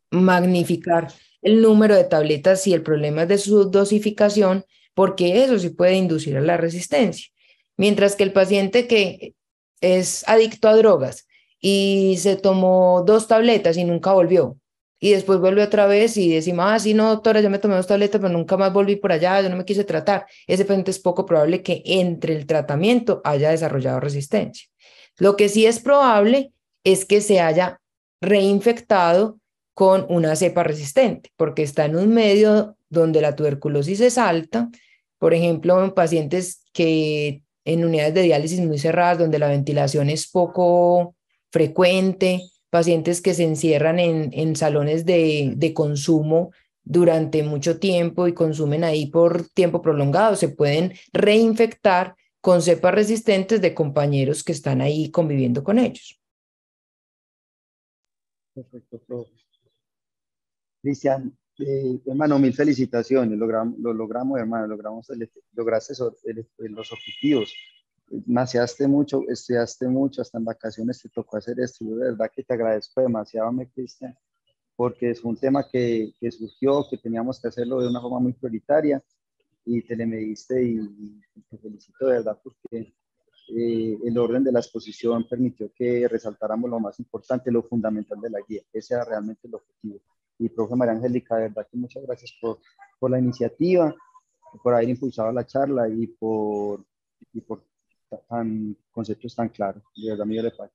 magnificar el número de tabletas si el problema es de su dosificación, porque eso sí puede inducir a la resistencia. Mientras que el paciente que es adicto a drogas y se tomó 2 tabletas y nunca volvió, y después vuelve otra vez y decimos, ah, sí, no, doctora, ya me tomé 2 tabletas, pero nunca más volví por allá, yo no me quise tratar. Ese paciente es poco probable que entre el tratamiento haya desarrollado resistencia. Lo que sí es probable es que se haya reinfectado con una cepa resistente, porque está en un medio donde la tuberculosis es alta, por ejemplo, en pacientes que en unidades de diálisis muy cerradas, donde la ventilación es poco frecuente, pacientes que se encierran en salones de consumo durante mucho tiempo y consumen ahí por tiempo prolongado, se pueden reinfectar con cepas resistentes de compañeros que están ahí conviviendo con ellos. Perfecto, profe. Cristian, hermano, mil felicitaciones, lo logramos, hermano, lograste los objetivos. Maseaste mucho, estudiaste mucho, hasta en vacaciones te tocó hacer esto. Yo de verdad que te agradezco demasiado, Cristian, porque es un tema que surgió, que teníamos que hacerlo de una forma muy prioritaria y te le mediste y te felicito de verdad porque el orden de la exposición permitió que resaltáramos lo más importante, lo fundamental de la guía. Ese era realmente el objetivo. Y profe María Angélica, de verdad que muchas gracias por la iniciativa, por haber impulsado la charla y por conceptos tan claros. De verdad, Miguel de Paz.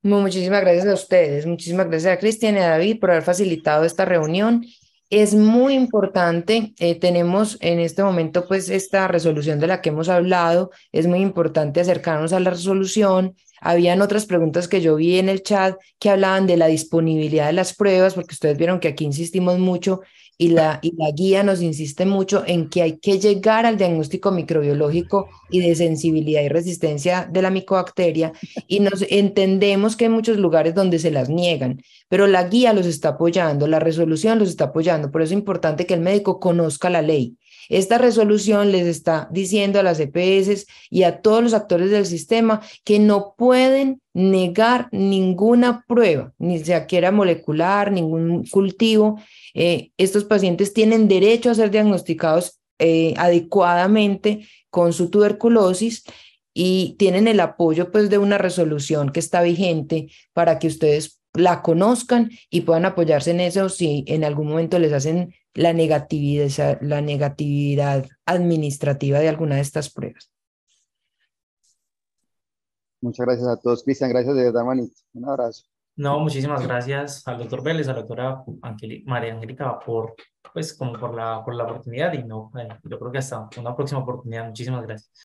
Muchísimas gracias a ustedes, muchísimas gracias a Cristian y a David por haber facilitado esta reunión. Es muy importante, tenemos en este momento pues esta resolución de la que hemos hablado, es muy importante acercarnos a la resolución. Habían otras preguntas que yo vi en el chat que hablaban de la disponibilidad de las pruebas, porque ustedes vieron que aquí insistimos mucho y la guía nos insiste mucho en que hay que llegar al diagnóstico microbiológico y de sensibilidad y resistencia de la micobacteria y nos entendemos que hay muchos lugares donde se las niegan, pero la guía los está apoyando, la resolución los está apoyando, por eso es importante que el médico conozca la ley. Esta resolución les está diciendo a las EPS y a todos los actores del sistema que no pueden negar ninguna prueba, ni siquiera molecular, ningún cultivo. Estos pacientes tienen derecho a ser diagnosticados adecuadamente con su tuberculosis y tienen el apoyo pues de una resolución que está vigente para que ustedes la conozcan y puedan apoyarse en eso si en algún momento les hacen la negatividad administrativa de alguna de estas pruebas. Muchas gracias a todos, Cristian, gracias de verdad, manito. Un abrazo. No, muchísimas gracias al doctor Vélez, a la doctora María Angélica pues, como por la oportunidad y no, yo creo que hasta una próxima oportunidad. Muchísimas gracias.